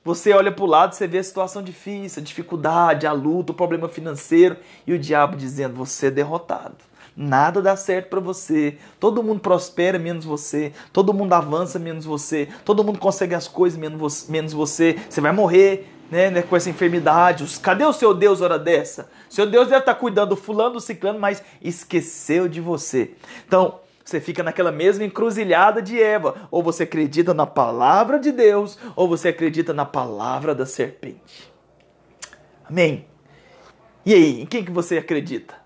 você olha para o lado, você vê a situação difícil, a dificuldade, a luta, o problema financeiro e o diabo dizendo, você é derrotado. Nada dá certo para você, todo mundo prospera menos você, todo mundo avança menos você, todo mundo consegue as coisas menos você, você vai morrer com essa enfermidade. Cadê o seu Deus hora dessa? Seu Deus deve estar cuidando do fulano, do ciclano, mas esqueceu de você. Então, você fica naquela mesma encruzilhada de Eva. Ou você acredita na palavra de Deus, ou você acredita na palavra da serpente. Amém? E aí, em quem que você acredita?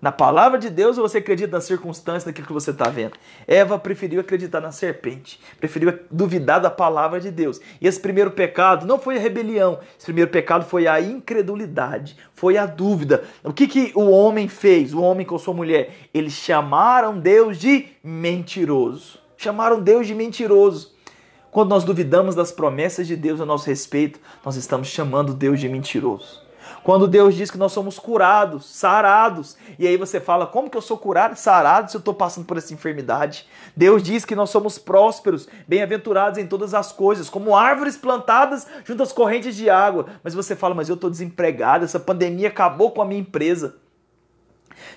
Na palavra de Deus ou você acredita nas circunstâncias, naquilo que você está vendo? Eva preferiu acreditar na serpente, preferiu duvidar da palavra de Deus. E esse primeiro pecado não foi a rebelião, esse primeiro pecado foi a incredulidade, foi a dúvida. O que o homem fez, o homem com sua mulher? Eles chamaram Deus de mentiroso. Chamaram Deus de mentiroso. Quando nós duvidamos das promessas de Deus a nosso respeito, nós estamos chamando Deus de mentiroso. Quando Deus diz que nós somos curados, sarados, e aí você fala, como que eu sou curado e sarado se eu estou passando por essa enfermidade? Deus diz que nós somos prósperos, bem-aventurados em todas as coisas, como árvores plantadas junto às correntes de água. Mas você fala, mas eu estou desempregado, essa pandemia acabou com a minha empresa.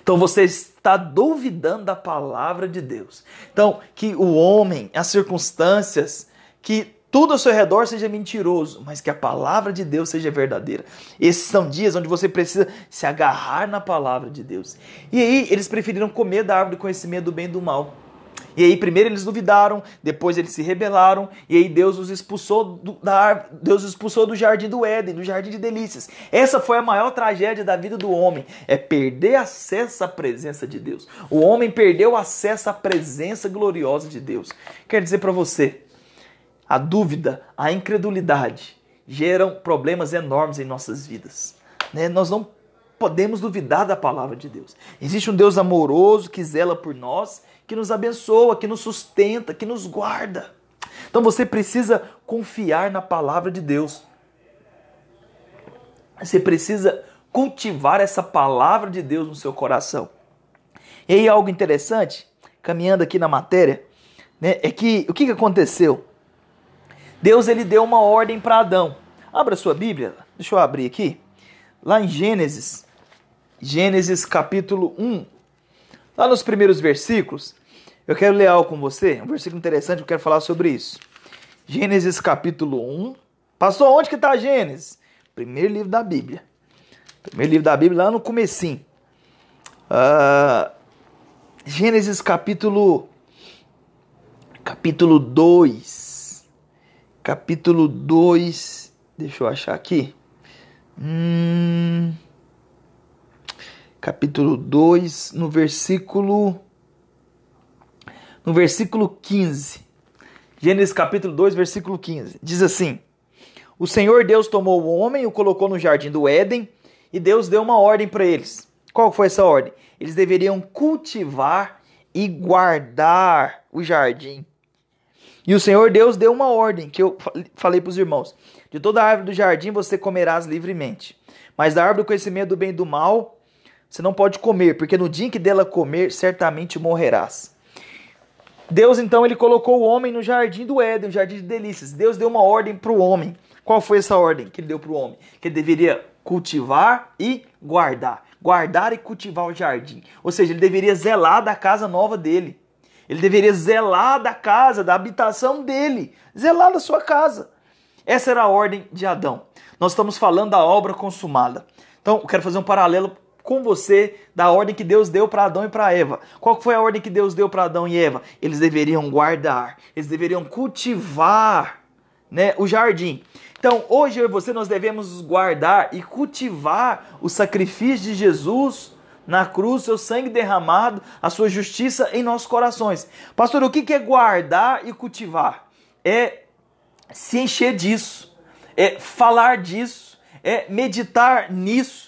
Então você está duvidando da palavra de Deus. Então, que o homem, as circunstâncias que tudo ao seu redor seja mentiroso, mas que a palavra de Deus seja verdadeira. Esses são dias onde você precisa se agarrar na palavra de Deus. E aí eles preferiram comer da árvore do conhecimento do bem e do mal. E aí primeiro eles duvidaram, depois eles se rebelaram, e aí Deus os expulsou Deus os expulsou do jardim do Éden, do jardim de delícias. Essa foi a maior tragédia da vida do homem, é perder acesso à presença de Deus. O homem perdeu acesso à presença gloriosa de Deus. Quero dizer para você, a dúvida, a incredulidade geram problemas enormes em nossas vidas. Nós não podemos duvidar da palavra de Deus. Existe um Deus amoroso que zela por nós, que nos abençoa, que nos sustenta, que nos guarda. Então você precisa confiar na palavra de Deus. Você precisa cultivar essa palavra de Deus no seu coração. E aí algo interessante, caminhando aqui na matéria, é que o que aconteceu? Deus ele deu uma ordem para Adão. Abra sua Bíblia, deixa eu abrir aqui. Lá em Gênesis capítulo 1, lá nos primeiros versículos, eu quero ler algo com você, um versículo interessante, eu quero falar sobre isso. Gênesis capítulo 1. Pastor, onde que está Gênesis? Primeiro livro da Bíblia. Primeiro livro da Bíblia, lá no comecinho. Gênesis capítulo 2. Capítulo 2. Deixa eu achar aqui. Capítulo 2, no versículo 15. Gênesis capítulo 2, versículo 15. Diz assim: o Senhor Deus tomou o homem e o colocou no jardim do Éden, e Deus deu uma ordem para eles. Qual foi essa ordem? Eles deveriam cultivar e guardar o jardim. E o Senhor Deus deu uma ordem, que eu falei para os irmãos: de toda árvore do jardim você comerás livremente, mas da árvore do conhecimento do bem e do mal você não pode comer, porque no dia em que dela comer, certamente morrerás. Deus então ele colocou o homem no jardim do Éden, no jardim de delícias. Deus deu uma ordem para o homem. Qual foi essa ordem que ele deu para o homem? Que ele deveria cultivar e guardar. Guardar e cultivar o jardim. Ou seja, ele deveria zelar da casa nova dele. Ele deveria zelar da casa, da habitação dele. Zelar da sua casa. Essa era a ordem de Adão. Nós estamos falando da obra consumada. Então, eu quero fazer um paralelo com você da ordem que Deus deu para Adão e para Eva. Qual foi a ordem que Deus deu para Adão e Eva? Eles deveriam guardar, eles deveriam cultivar, o jardim. Então, hoje eu e você, nós devemos guardar e cultivar o sacrifício de Jesus na cruz, seu sangue derramado, a sua justiça em nossos corações. Pastor, o que é guardar e cultivar? É se encher disso, é falar disso, é meditar nisso,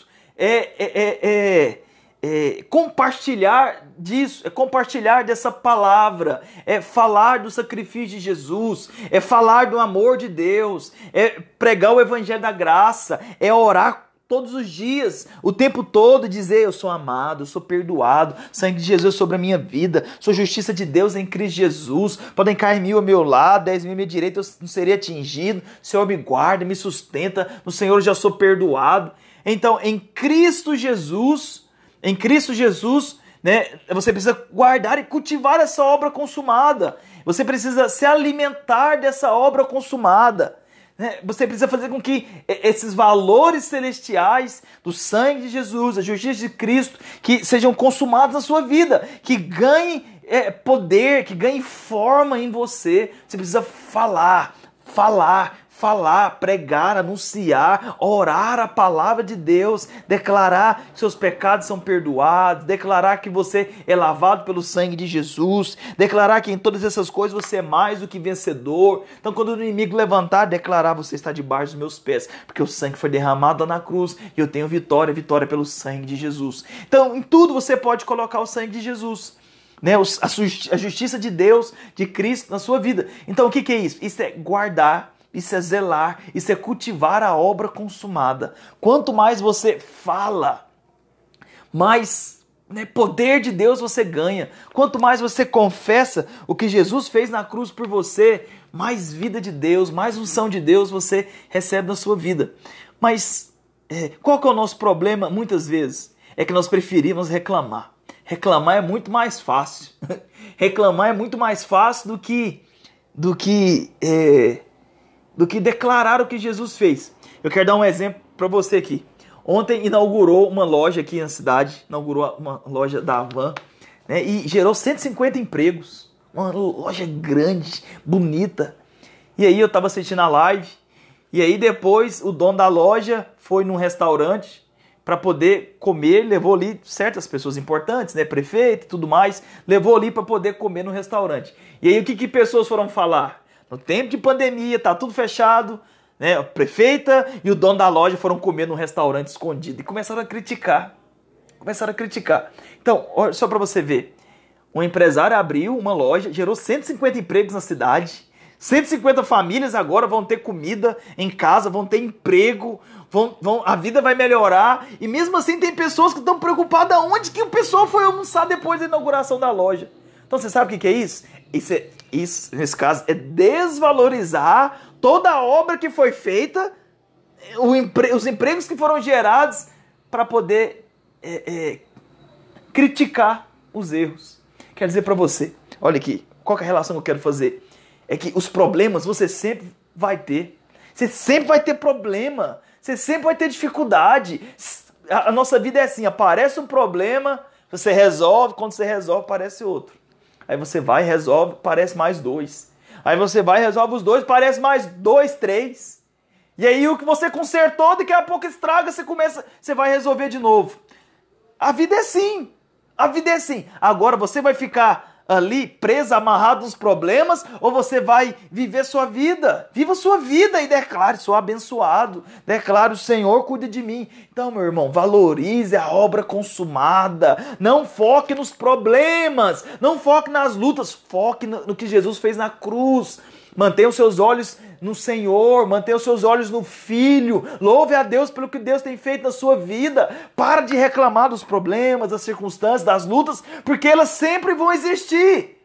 compartilhar disso, é compartilhar dessa palavra, é falar do sacrifício de Jesus, é falar do amor de Deus, é pregar o evangelho da graça, é orar todos os dias, o tempo todo, dizer: eu sou amado, eu sou perdoado, sangue de Jesus sobre a minha vida, sou justiça de Deus em Cristo Jesus, podem cair 1000 ao meu lado, 10.000 à minha direita, eu não serei atingido, o Senhor me guarda, me sustenta, no Senhor eu já sou perdoado. Então, em Cristo Jesus, você precisa guardar e cultivar essa obra consumada. Você precisa se alimentar dessa obra consumada. Você precisa fazer com que esses valores celestiais do sangue de Jesus, a justiça de Cristo, que sejam consumados na sua vida, que ganhem poder, que ganhem forma em você. Você precisa falar, pregar, anunciar, orar a palavra de Deus, declarar que seus pecados são perdoados, declarar que você é lavado pelo sangue de Jesus, declarar que em todas essas coisas você é mais do que vencedor. Então, quando o inimigo levantar, declarar: você está debaixo dos meus pés, porque o sangue foi derramado na cruz e eu tenho vitória pelo sangue de Jesus. Então, em tudo você pode colocar o sangue de Jesus, a justiça de Deus, de Cristo na sua vida. Então, o que é isso? Isso é guardar, isso é zelar, isso é cultivar a obra consumada. Quanto mais você fala, mais poder de Deus você ganha. Quanto mais você confessa o que Jesus fez na cruz por você, mais vida de Deus, mais unção de Deus você recebe na sua vida. Mas qual que é o nosso problema muitas vezes? É que nós preferimos reclamar. Reclamar é muito mais fácil. Reclamar é muito mais fácil do que do que declarar o que Jesus fez. Eu quero dar um exemplo para você aqui. Ontem inaugurou uma loja aqui na cidade, inaugurou uma loja da Havan, né, e gerou 150 empregos. Uma loja grande, bonita. E aí eu estava assistindo a live, e aí depois o dono da loja foi num restaurante para poder comer, levou ali certas pessoas importantes, né, prefeito e tudo mais, levou ali para poder comer no restaurante. E aí o que pessoas foram falar? No tempo de pandemia, tá tudo fechado, né, a prefeita e o dono da loja foram comer num restaurante escondido e começaram a criticar. Então, olha só para você ver. Um empresário abriu uma loja, gerou 150 empregos na cidade. 150 famílias agora vão ter comida em casa, vão ter emprego, a vida vai melhorar. E mesmo assim tem pessoas que estão preocupadas onde que o pessoal foi almoçar depois da inauguração da loja. Então você sabe o que é isso? Isso, nesse caso, é desvalorizar toda a obra que foi feita, os empregos que foram gerados para poder criticar os erros. Quero dizer para você, olha aqui, qual que é a relação que eu quero fazer? É que os problemas você sempre vai ter. Você sempre vai ter problema. Você sempre vai ter dificuldade. A nossa vida é assim, aparece um problema, você resolve, quando você resolve, aparece outro. Aí você vai, resolve, aparece mais dois. Aí você vai, resolve os dois, aparece mais dois, três. E aí o que você consertou, daqui a pouco estraga, você vai resolver de novo. A vida é assim. A vida é assim. Agora você vai ficar ali preso, amarrado nos problemas, ou você vai viver sua vida? Viva sua vida e declare, sou abençoado. Declare, o Senhor cuida de mim. Então, meu irmão, valorize a obra consumada. Não foque nos problemas. Não foque nas lutas. Foque no que Jesus fez na cruz. Mantenha os seus olhos no Senhor, mantenha os seus olhos no Filho. Louve a Deus pelo que Deus tem feito na sua vida. Para de reclamar dos problemas, das circunstâncias, das lutas, porque elas sempre vão existir.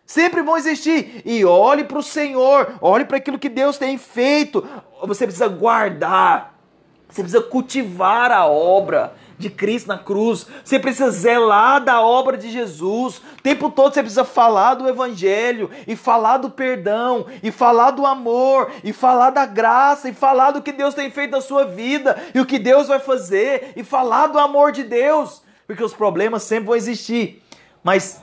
Sempre vão existir. E olhe para o Senhor, olhe para aquilo que Deus tem feito. Você precisa guardar, você precisa cultivar a obra de Cristo na cruz. Você precisa zelar da obra de Jesus. O tempo todo você precisa falar do Evangelho, e falar do perdão, e falar do amor, e falar da graça, e falar do que Deus tem feito na sua vida, e o que Deus vai fazer, e falar do amor de Deus, porque os problemas sempre vão existir. Mas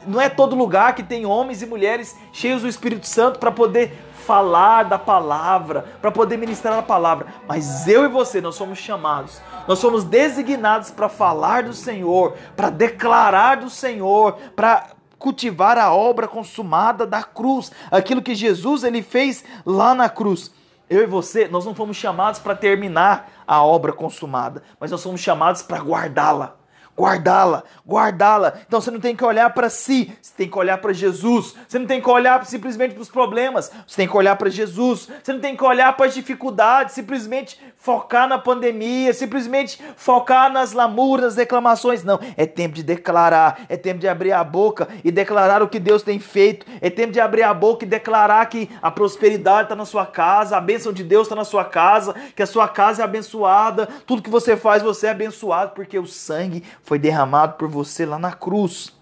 não é todo lugar que tem homens e mulheres cheios do Espírito Santo para poder falar da palavra, para poder ministrar a palavra. Mas eu e você, nós somos chamados, nós somos designados para falar do Senhor, para declarar do Senhor, para cultivar a obra consumada da cruz, aquilo que Jesus ele fez lá na cruz. Eu e você, nós não fomos chamados para terminar a obra consumada, mas nós somos chamados para guardá-la. Guardá-la. Então você não tem que olhar para si, você tem que olhar para Jesus. Você não tem que olhar simplesmente para os problemas, você tem que olhar para Jesus. Você não tem que olhar para as dificuldades, simplesmente focar na pandemia, simplesmente focar nas lamúrias, nas reclamações. Não, é tempo de declarar, é tempo de abrir a boca e declarar o que Deus tem feito. É tempo de abrir a boca e declarar que a prosperidade está na sua casa, a bênção de Deus está na sua casa, que a sua casa é abençoada, tudo que você faz, você é abençoado, porque o sangue foi derramado por você lá na cruz.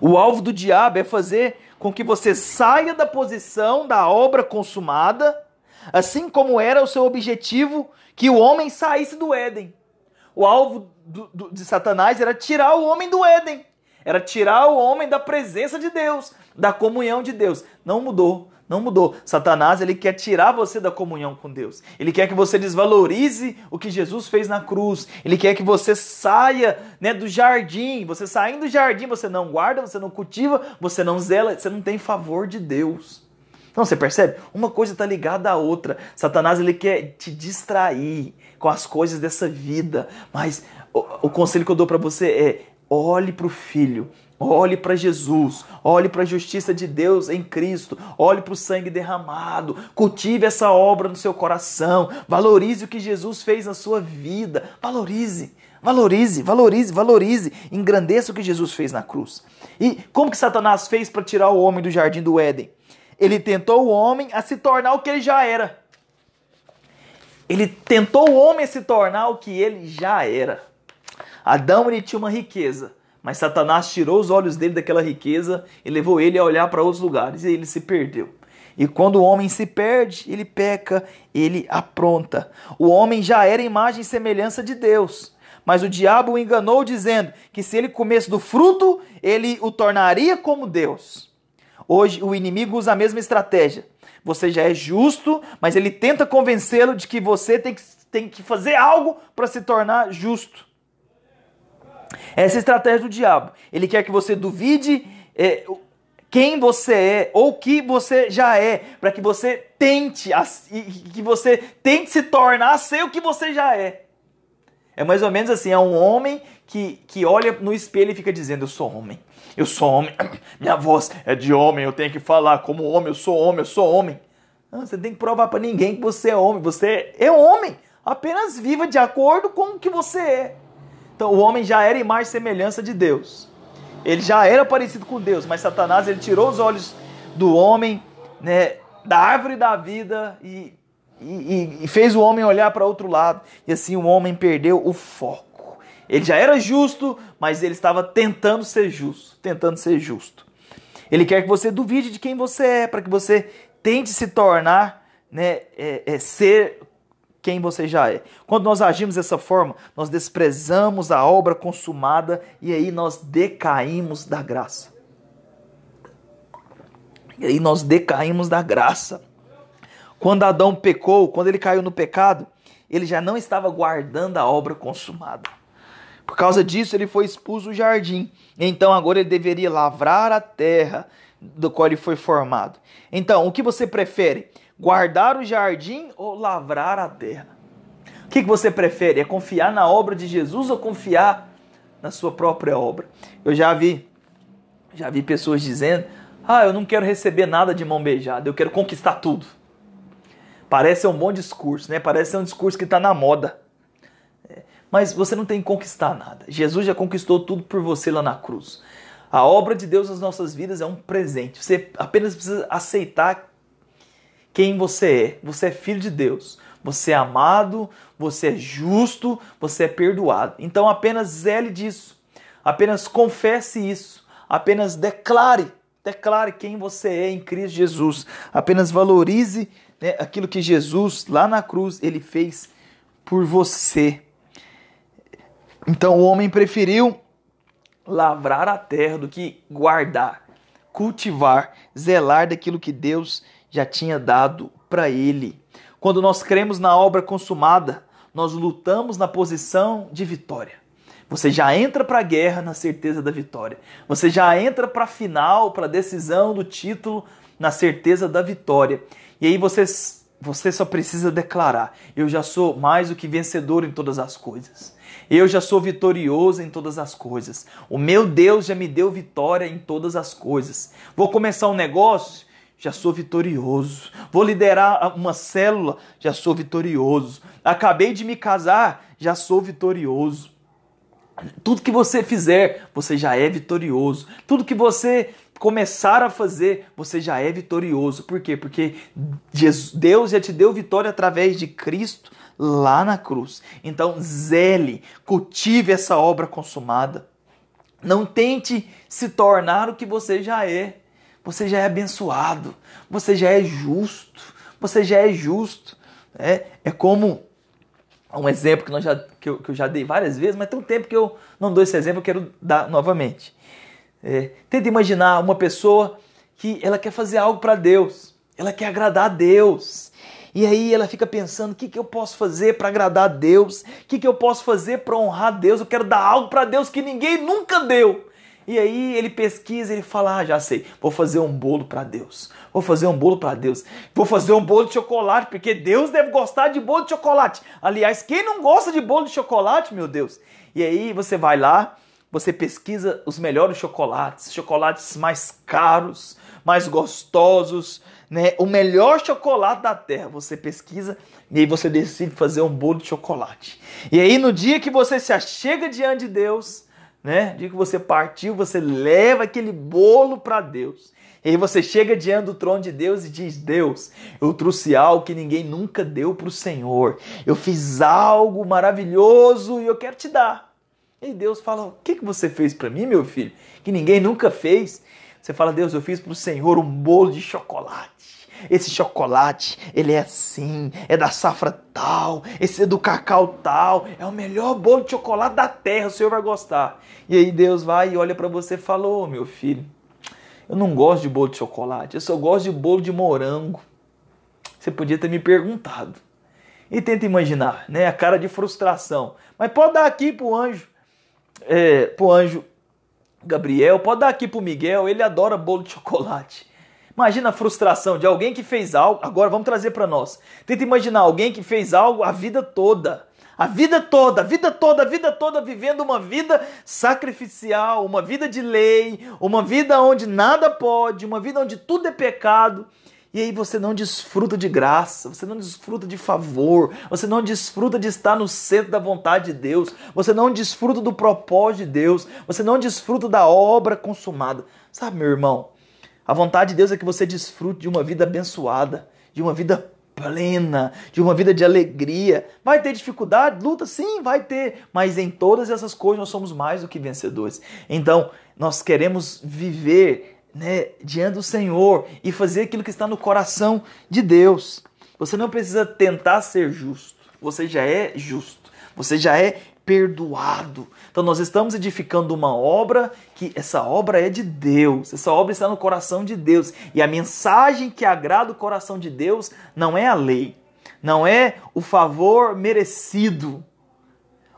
O alvo do diabo é fazer com que você saia da posição da obra consumada, assim como era o seu objetivo que o homem saísse do Éden. O alvo de Satanás era tirar o homem do Éden, era tirar o homem da presença de Deus, da comunhão de Deus. Não mudou. Satanás, ele quer tirar você da comunhão com Deus. Ele quer que você desvalorize o que Jesus fez na cruz. Ele quer que você saia, do jardim. Você saindo do jardim, você não guarda, você não cultiva, você não zela, você não tem favor de Deus. Então você percebe? Uma coisa está ligada à outra. Satanás, ele quer te distrair com as coisas dessa vida. Mas o conselho que eu dou para você é: olhe para o Filho. Olhe para Jesus, olhe para a justiça de Deus em Cristo, olhe para o sangue derramado, cultive essa obra no seu coração, valorize o que Jesus fez na sua vida, valorize, engrandeça o que Jesus fez na cruz. E como que Satanás fez para tirar o homem do jardim do Éden? Ele tentou o homem a se tornar o que ele já era. Ele tentou o homem a se tornar o que ele já era. Adão, ele tinha uma riqueza, mas Satanás tirou os olhos dele daquela riqueza e levou ele a olhar para outros lugares, e ele se perdeu. E quando o homem se perde, ele peca, ele apronta. O homem já era imagem e semelhança de Deus, mas o diabo o enganou dizendo que se ele comesse do fruto, ele o tornaria como Deus. Hoje o inimigo usa a mesma estratégia. Você já é justo, mas ele tenta convencê-lo de que você tem que fazer algo para se tornar justo. Essa é a estratégia do diabo. Ele quer que você duvide quem você é ou que você já é, para que você tente se tornar ser o que você já é. É mais ou menos assim, é um homem que olha no espelho e fica dizendo: eu sou homem, minha voz é de homem, eu tenho que falar como homem, eu sou homem. Não, você tem que provar para ninguém que você é homem, você é homem, apenas viva de acordo com o que você é. Então o homem já era imagem e semelhança de Deus, ele já era parecido com Deus, mas Satanás ele tirou os olhos do homem, né, da árvore da vida e fez o homem olhar para outro lado, e assim o homem perdeu o foco. Ele já era justo, mas ele estava tentando ser justo. Ele quer que você duvide de quem você é, para que você tente se tornar, né, ser quem você já é. Quando nós agimos dessa forma, nós desprezamos a obra consumada e aí nós decaímos da graça. Quando Adão pecou, quando ele caiu no pecado, ele já não estava guardando a obra consumada. Por causa disso, ele foi expulso do jardim. Então, agora ele deveria lavrar a terra do qual ele foi formado. Então, o que você prefere? Guardar o jardim ou lavrar a terra? O que você prefere? É confiar na obra de Jesus ou confiar na sua própria obra? Eu já vi pessoas dizendo: eu não quero receber nada de mão beijada, eu quero conquistar tudo. Parece um bom discurso, né? Parece um discurso que está na moda. Mas você não tem que conquistar nada. Jesus já conquistou tudo por você lá na cruz. A obra de Deus nas nossas vidas é um presente. Você apenas precisa aceitar quem você é. Você é filho de Deus. Você é amado, você é justo, você é perdoado. Então apenas zele disso. Apenas confesse isso. Apenas declare quem você é em Cristo Jesus. Apenas valorize, né, aquilo que Jesus, lá na cruz, ele fez por você. Então o homem preferiu lavrar a terra do que guardar, cultivar, zelar daquilo que Deus já tinha dado para ele. Quando nós cremos na obra consumada, nós lutamos na posição de vitória. Você já entra para a guerra na certeza da vitória. Você já entra para a final, para a decisão do título, na certeza da vitória. E aí você só precisa declarar: eu já sou mais do que vencedor em todas as coisas. Eu já sou vitorioso em todas as coisas. O meu Deus já me deu vitória em todas as coisas. Vou começar um negócio? Já sou vitorioso. Vou liderar uma célula? Já sou vitorioso. Acabei de me casar? Já sou vitorioso. Tudo que você fizer, você já é vitorioso. Tudo que você começar a fazer, você já é vitorioso. Por quê? Porque Deus já te deu vitória através de Cristo lá na cruz. Então, zele, cultive essa obra consumada. Não tente se tornar o que você já é. Você já é abençoado. Você já é justo. Você já é justo. É como um exemplo que eu já dei várias vezes, mas tem um tempo que eu não dou esse exemplo, eu quero dar novamente. Tenta imaginar uma pessoa que ela quer fazer algo para Deus. Ela quer agradar a Deus. E aí ela fica pensando: o que eu posso fazer para agradar a Deus? O que eu posso fazer para honrar a Deus? Eu quero dar algo para Deus que ninguém nunca deu. E aí ele pesquisa, ele fala: já sei, vou fazer um bolo para Deus. Vou fazer um bolo para Deus. Vou fazer um bolo de chocolate, porque Deus deve gostar de bolo de chocolate. Aliás, quem não gosta de bolo de chocolate, meu Deus? E aí você vai lá, você pesquisa os melhores chocolates mais caros, mais gostosos, né? O melhor chocolate da terra. Você pesquisa e aí você decide fazer um bolo de chocolate. E aí no dia que você se achega diante de Deus, né? No dia que você partiu, você leva aquele bolo para Deus. E aí você chega diante do trono de Deus e diz: Deus, eu trouxe algo que ninguém nunca deu para o Senhor. Eu fiz algo maravilhoso e eu quero te dar. E Deus fala: o que você fez para mim, meu filho? Que ninguém nunca fez. Você fala: Deus, eu fiz para o Senhor um bolo de chocolate. esse chocolate, ele é assim, é da safra tal, esse é do cacau tal, é o melhor bolo de chocolate da terra, o senhor vai gostar. E aí Deus vai e olha para você e fala: ô meu filho, eu não gosto de bolo de chocolate, eu só gosto de bolo de morango. Você podia ter me perguntado. E tenta imaginar, né, a cara de frustração. Mas pode dar aqui pro anjo Gabriel, pode dar aqui pro Miguel, ele adora bolo de chocolate. Imagina a frustração de alguém que fez algo, agora vamos trazer para nós. Tenta imaginar alguém que fez algo a vida toda, vivendo uma vida sacrificial, uma vida de lei, uma vida onde nada pode, uma vida onde tudo é pecado. E aí você não desfruta de graça, você não desfruta de favor, você não desfruta de estar no centro da vontade de Deus, você não desfruta do propósito de Deus, você não desfruta da obra consumada. Sabe, meu irmão, a vontade de Deus é que você desfrute de uma vida abençoada, de uma vida plena, de uma vida de alegria. Vai ter dificuldade, luta? Sim, vai ter, mas em todas essas coisas nós somos mais do que vencedores. Então, nós queremos viver, né, diante do Senhor e fazer aquilo que está no coração de Deus. Você não precisa tentar ser justo, você já é justo, você já é perdoado. Então nós estamos edificando uma obra que essa obra é de Deus, essa obra está no coração de Deus, e a mensagem que agrada o coração de Deus não é a lei, não é o favor merecido.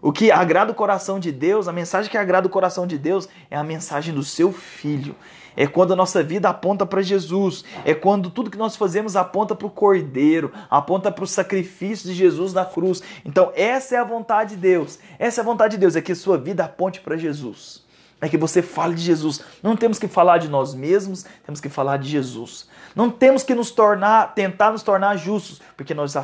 O que agrada o coração de Deus, a mensagem que agrada o coração de Deus é a mensagem do seu Filho. É quando a nossa vida aponta para Jesus. É quando tudo que nós fazemos aponta para o Cordeiro, aponta para o sacrifício de Jesus na cruz. Então essa é a vontade de Deus. Essa é a vontade de Deus, é que a sua vida aponte para Jesus. É que você fale de Jesus. Não temos que falar de nós mesmos, temos que falar de Jesus. Não temos que tentar nos tornar justos, porque nós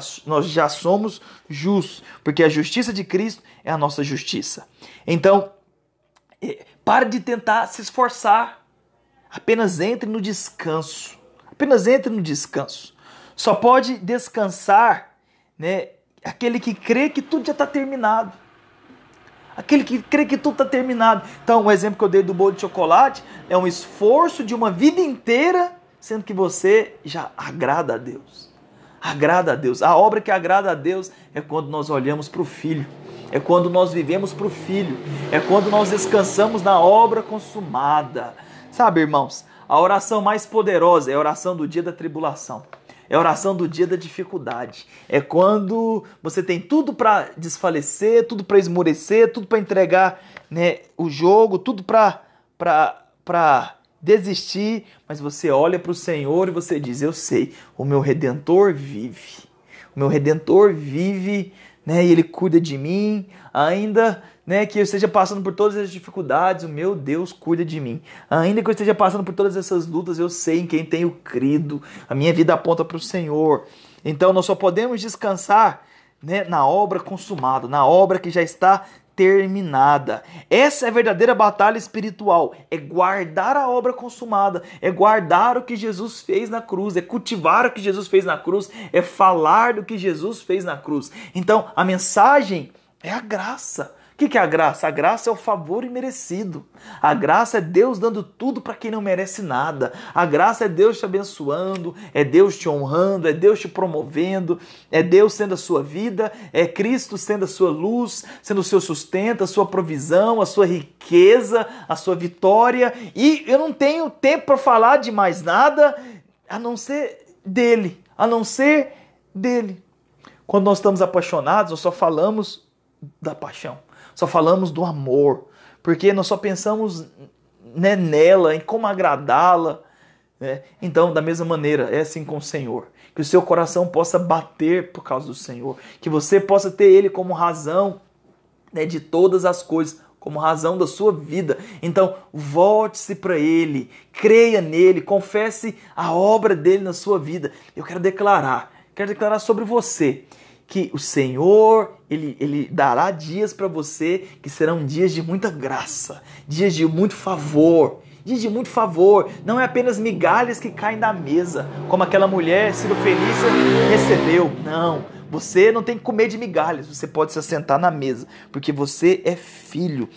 já somos justos, porque a justiça de Cristo é a nossa justiça. Então, pare de tentar se esforçar. Apenas entre no descanso. Apenas entre no descanso. Só pode descansar, né, aquele que crê que tudo já está terminado. Aquele que crê que tudo está terminado. Então, o exemplo que eu dei do bolo de chocolate é um esforço de uma vida inteira, sendo que você já agrada a Deus. Agrada a Deus. A obra que agrada a Deus é quando nós olhamos para o Filho. É quando nós vivemos para o Filho. É quando nós descansamos na obra consumada. Sabe, irmãos, a oração mais poderosa é a oração do dia da tribulação. É a oração do dia da dificuldade. É quando você tem tudo para desfalecer, tudo para esmorecer, tudo para entregar, né, o jogo, tudo para desistir, mas você olha para o Senhor e você diz: eu sei, o meu Redentor vive. O meu Redentor vive, né, e Ele cuida de mim, ainda, né, que eu esteja passando por todas as dificuldades, o meu Deus cuida de mim. Ainda que eu esteja passando por todas essas lutas, eu sei em quem tenho crido. A minha vida aponta para o Senhor. Então nós só podemos descansar, né, na obra consumada, na obra que já está terminada. Essa é a verdadeira batalha espiritual. É guardar a obra consumada. É guardar o que Jesus fez na cruz. É cultivar o que Jesus fez na cruz. É falar do que Jesus fez na cruz. Então a mensagem é a graça. O que é a graça? A graça é o favor imerecido. A graça é Deus dando tudo para quem não merece nada. A graça é Deus te abençoando, é Deus te honrando, é Deus te promovendo, é Deus sendo a sua vida, é Cristo sendo a sua luz, sendo o seu sustento, a sua provisão, a sua riqueza, a sua vitória. E eu não tenho tempo para falar de mais nada a não ser dele, a não ser dele. Quando nós estamos apaixonados, nós só falamos da paixão. Só falamos do amor, porque nós só pensamos, né, nela, em como agradá-la. Né? Então, da mesma maneira, é assim com o Senhor. Que o seu coração possa bater por causa do Senhor. Que você possa ter Ele como razão, né, de todas as coisas, como razão da sua vida. Então, volte-se para Ele, creia nele, confesse a obra dele na sua vida. Eu quero declarar sobre você, que o Senhor, Ele dará dias para você que serão dias de muita graça, dias de muito favor, dias de muito favor. Não é apenas migalhas que caem da mesa, como aquela mulher Sirofenícia recebeu. Não, você não tem que comer de migalhas, você pode se assentar na mesa, porque você é filho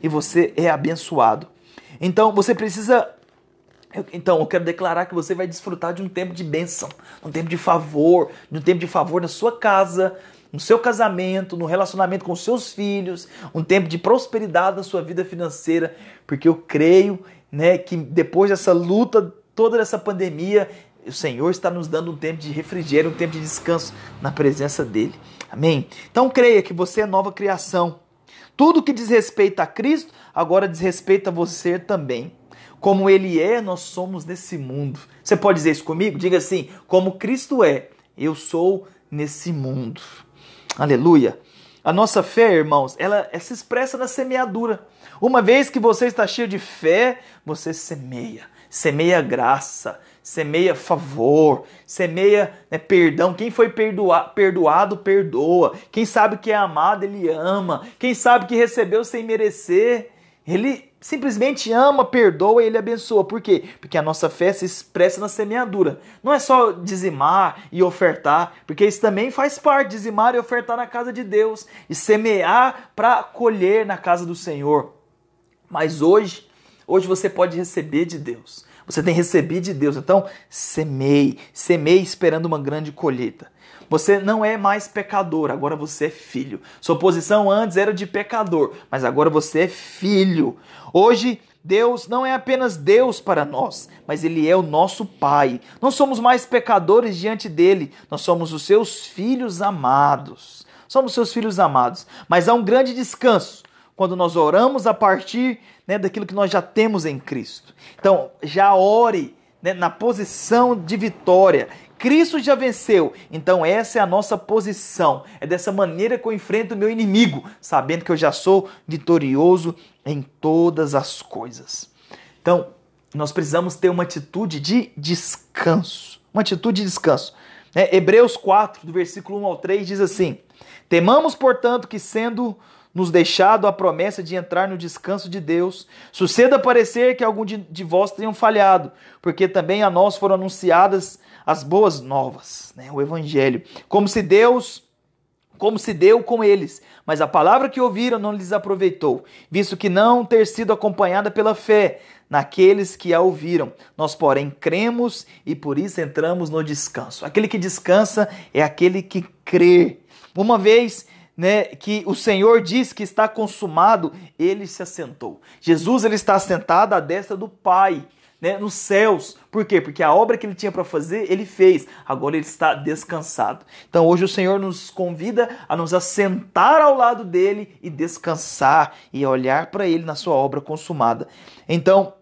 e você é abençoado. Então você precisa Então, eu quero declarar que você vai desfrutar de um tempo de bênção, um tempo de favor na sua casa, no seu casamento, no relacionamento com seus filhos, um tempo de prosperidade na sua vida financeira, porque eu creio, né, que depois dessa luta, toda essa pandemia, o Senhor está nos dando um tempo de refrigério, um tempo de descanso na presença dEle. Amém? Então creia que você é nova criação. Tudo que diz respeito a Cristo, agora diz respeito a você também. Como Ele é, nós somos nesse mundo. Você pode dizer isso comigo? Diga assim, como Cristo é, eu sou nesse mundo. Aleluia. A nossa fé, irmãos, ela se expressa na semeadura. Uma vez que você está cheio de fé, você semeia. Semeia graça, semeia favor, semeia, né, perdão. Quem foi perdoado, perdoa. Quem sabe que é amado, ele ama. Quem sabe que recebeu sem merecer, ele simplesmente ama, perdoa e ele abençoa. Por quê? Porque a nossa fé se expressa na semeadura. Não é só dizimar e ofertar, porque isso também faz parte, dizimar e ofertar na casa de Deus, e semear para colher na casa do Senhor. Mas hoje você pode receber de Deus. Você tem recebido de Deus, então semeie esperando uma grande colheita. Você não é mais pecador, agora você é filho. Sua posição antes era de pecador, mas agora você é filho. Hoje, Deus não é apenas Deus para nós, mas Ele é o nosso Pai. Não somos mais pecadores diante dEle, nós somos os seus filhos amados. Somos seus filhos amados, mas há um grande descanso quando nós oramos a partir, né, daquilo que nós já temos em Cristo. Então, já ore, né, na posição de vitória. Cristo já venceu, então essa é a nossa posição. É dessa maneira que eu enfrento o meu inimigo, sabendo que eu já sou vitorioso em todas as coisas. Então, nós precisamos ter uma atitude de descanso. Uma atitude de descanso. Hebreus 4, do versículo 1 ao 3, diz assim: temamos, portanto, que sendo nos deixado a promessa de entrar no descanso de Deus, suceda parecer que algum de vós tenham falhado, porque também a nós foram anunciadas as boas novas, né? O Evangelho, como se deu com eles, mas a palavra que ouviram não lhes aproveitou, visto que não ter sido acompanhada pela fé naqueles que a ouviram. Nós, porém, cremos e por isso entramos no descanso. Aquele que descansa é aquele que crê. Uma vez, né, que o Senhor diz que está consumado, ele se assentou. Jesus, ele está assentado à destra do Pai, né, nos céus. Por quê? Porque a obra que ele tinha para fazer, ele fez. Agora ele está descansado. Então hoje o Senhor nos convida a nos assentar ao lado dele e descansar e olhar para ele na sua obra consumada. Então,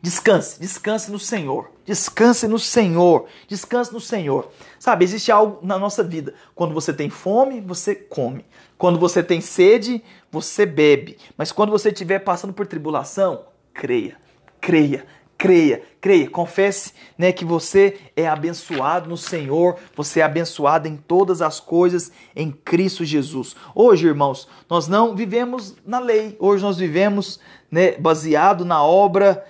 descanse no Senhor. Descanse no Senhor. Descanse no Senhor. Sabe, existe algo na nossa vida. Quando você tem fome, você come. Quando você tem sede, você bebe. Mas quando você estiver passando por tribulação, creia. Confesse, né, que você é abençoado no Senhor. Você é abençoado em todas as coisas em Cristo Jesus. Hoje, irmãos, nós não vivemos na lei. Hoje nós vivemos, né, baseado na obra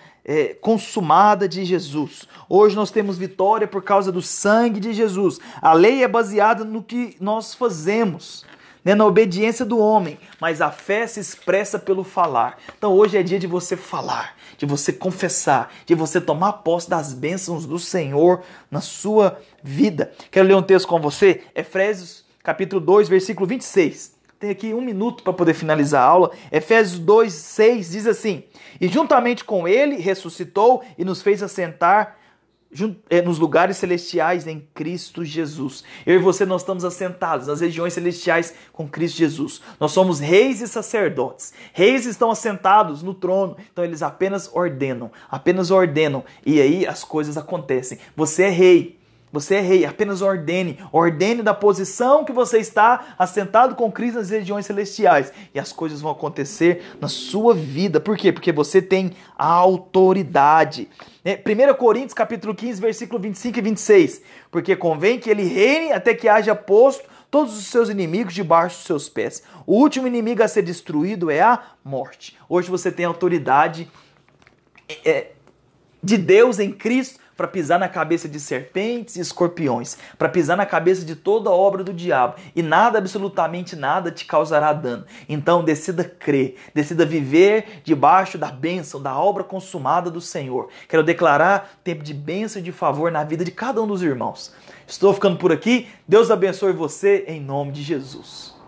consumada de Jesus. Hoje nós temos vitória por causa do sangue de Jesus. A lei é baseada no que nós fazemos, né, na obediência do homem, mas a fé se expressa pelo falar. Então hoje é dia de você falar, de você confessar, de você tomar posse das bênçãos do Senhor na sua vida. Quero ler um texto com você, Efésios capítulo 2, versículo 26. Tem aqui 1 minuto para poder finalizar a aula. Efésios 2, 6 diz assim: e juntamente com ele ressuscitou e nos fez assentar nos lugares celestiais em Cristo Jesus. Eu e você, nós estamos assentados nas regiões celestiais com Cristo Jesus. Nós somos reis e sacerdotes. Reis estão assentados no trono, então eles apenas ordenam, e aí as coisas acontecem. Você é rei, apenas ordene da posição que você está assentado com Cristo nas regiões celestiais, e as coisas vão acontecer na sua vida. Por quê? Porque você tem a autoridade. 1 Coríntios capítulo 15, versículo 25 e 26, porque convém que ele reine até que haja posto todos os seus inimigos debaixo dos seus pés. O último inimigo a ser destruído é a morte. Hoje você tem autoridade de Deus em Cristo para pisar na cabeça de serpentes e escorpiões, para pisar na cabeça de toda a obra do diabo, e nada, absolutamente nada, te causará dano. Então decida crer, decida viver debaixo da bênção, da obra consumada do Senhor. Quero declarar tempo de bênção e de favor na vida de cada um dos irmãos. Estou ficando por aqui. Deus abençoe você em nome de Jesus.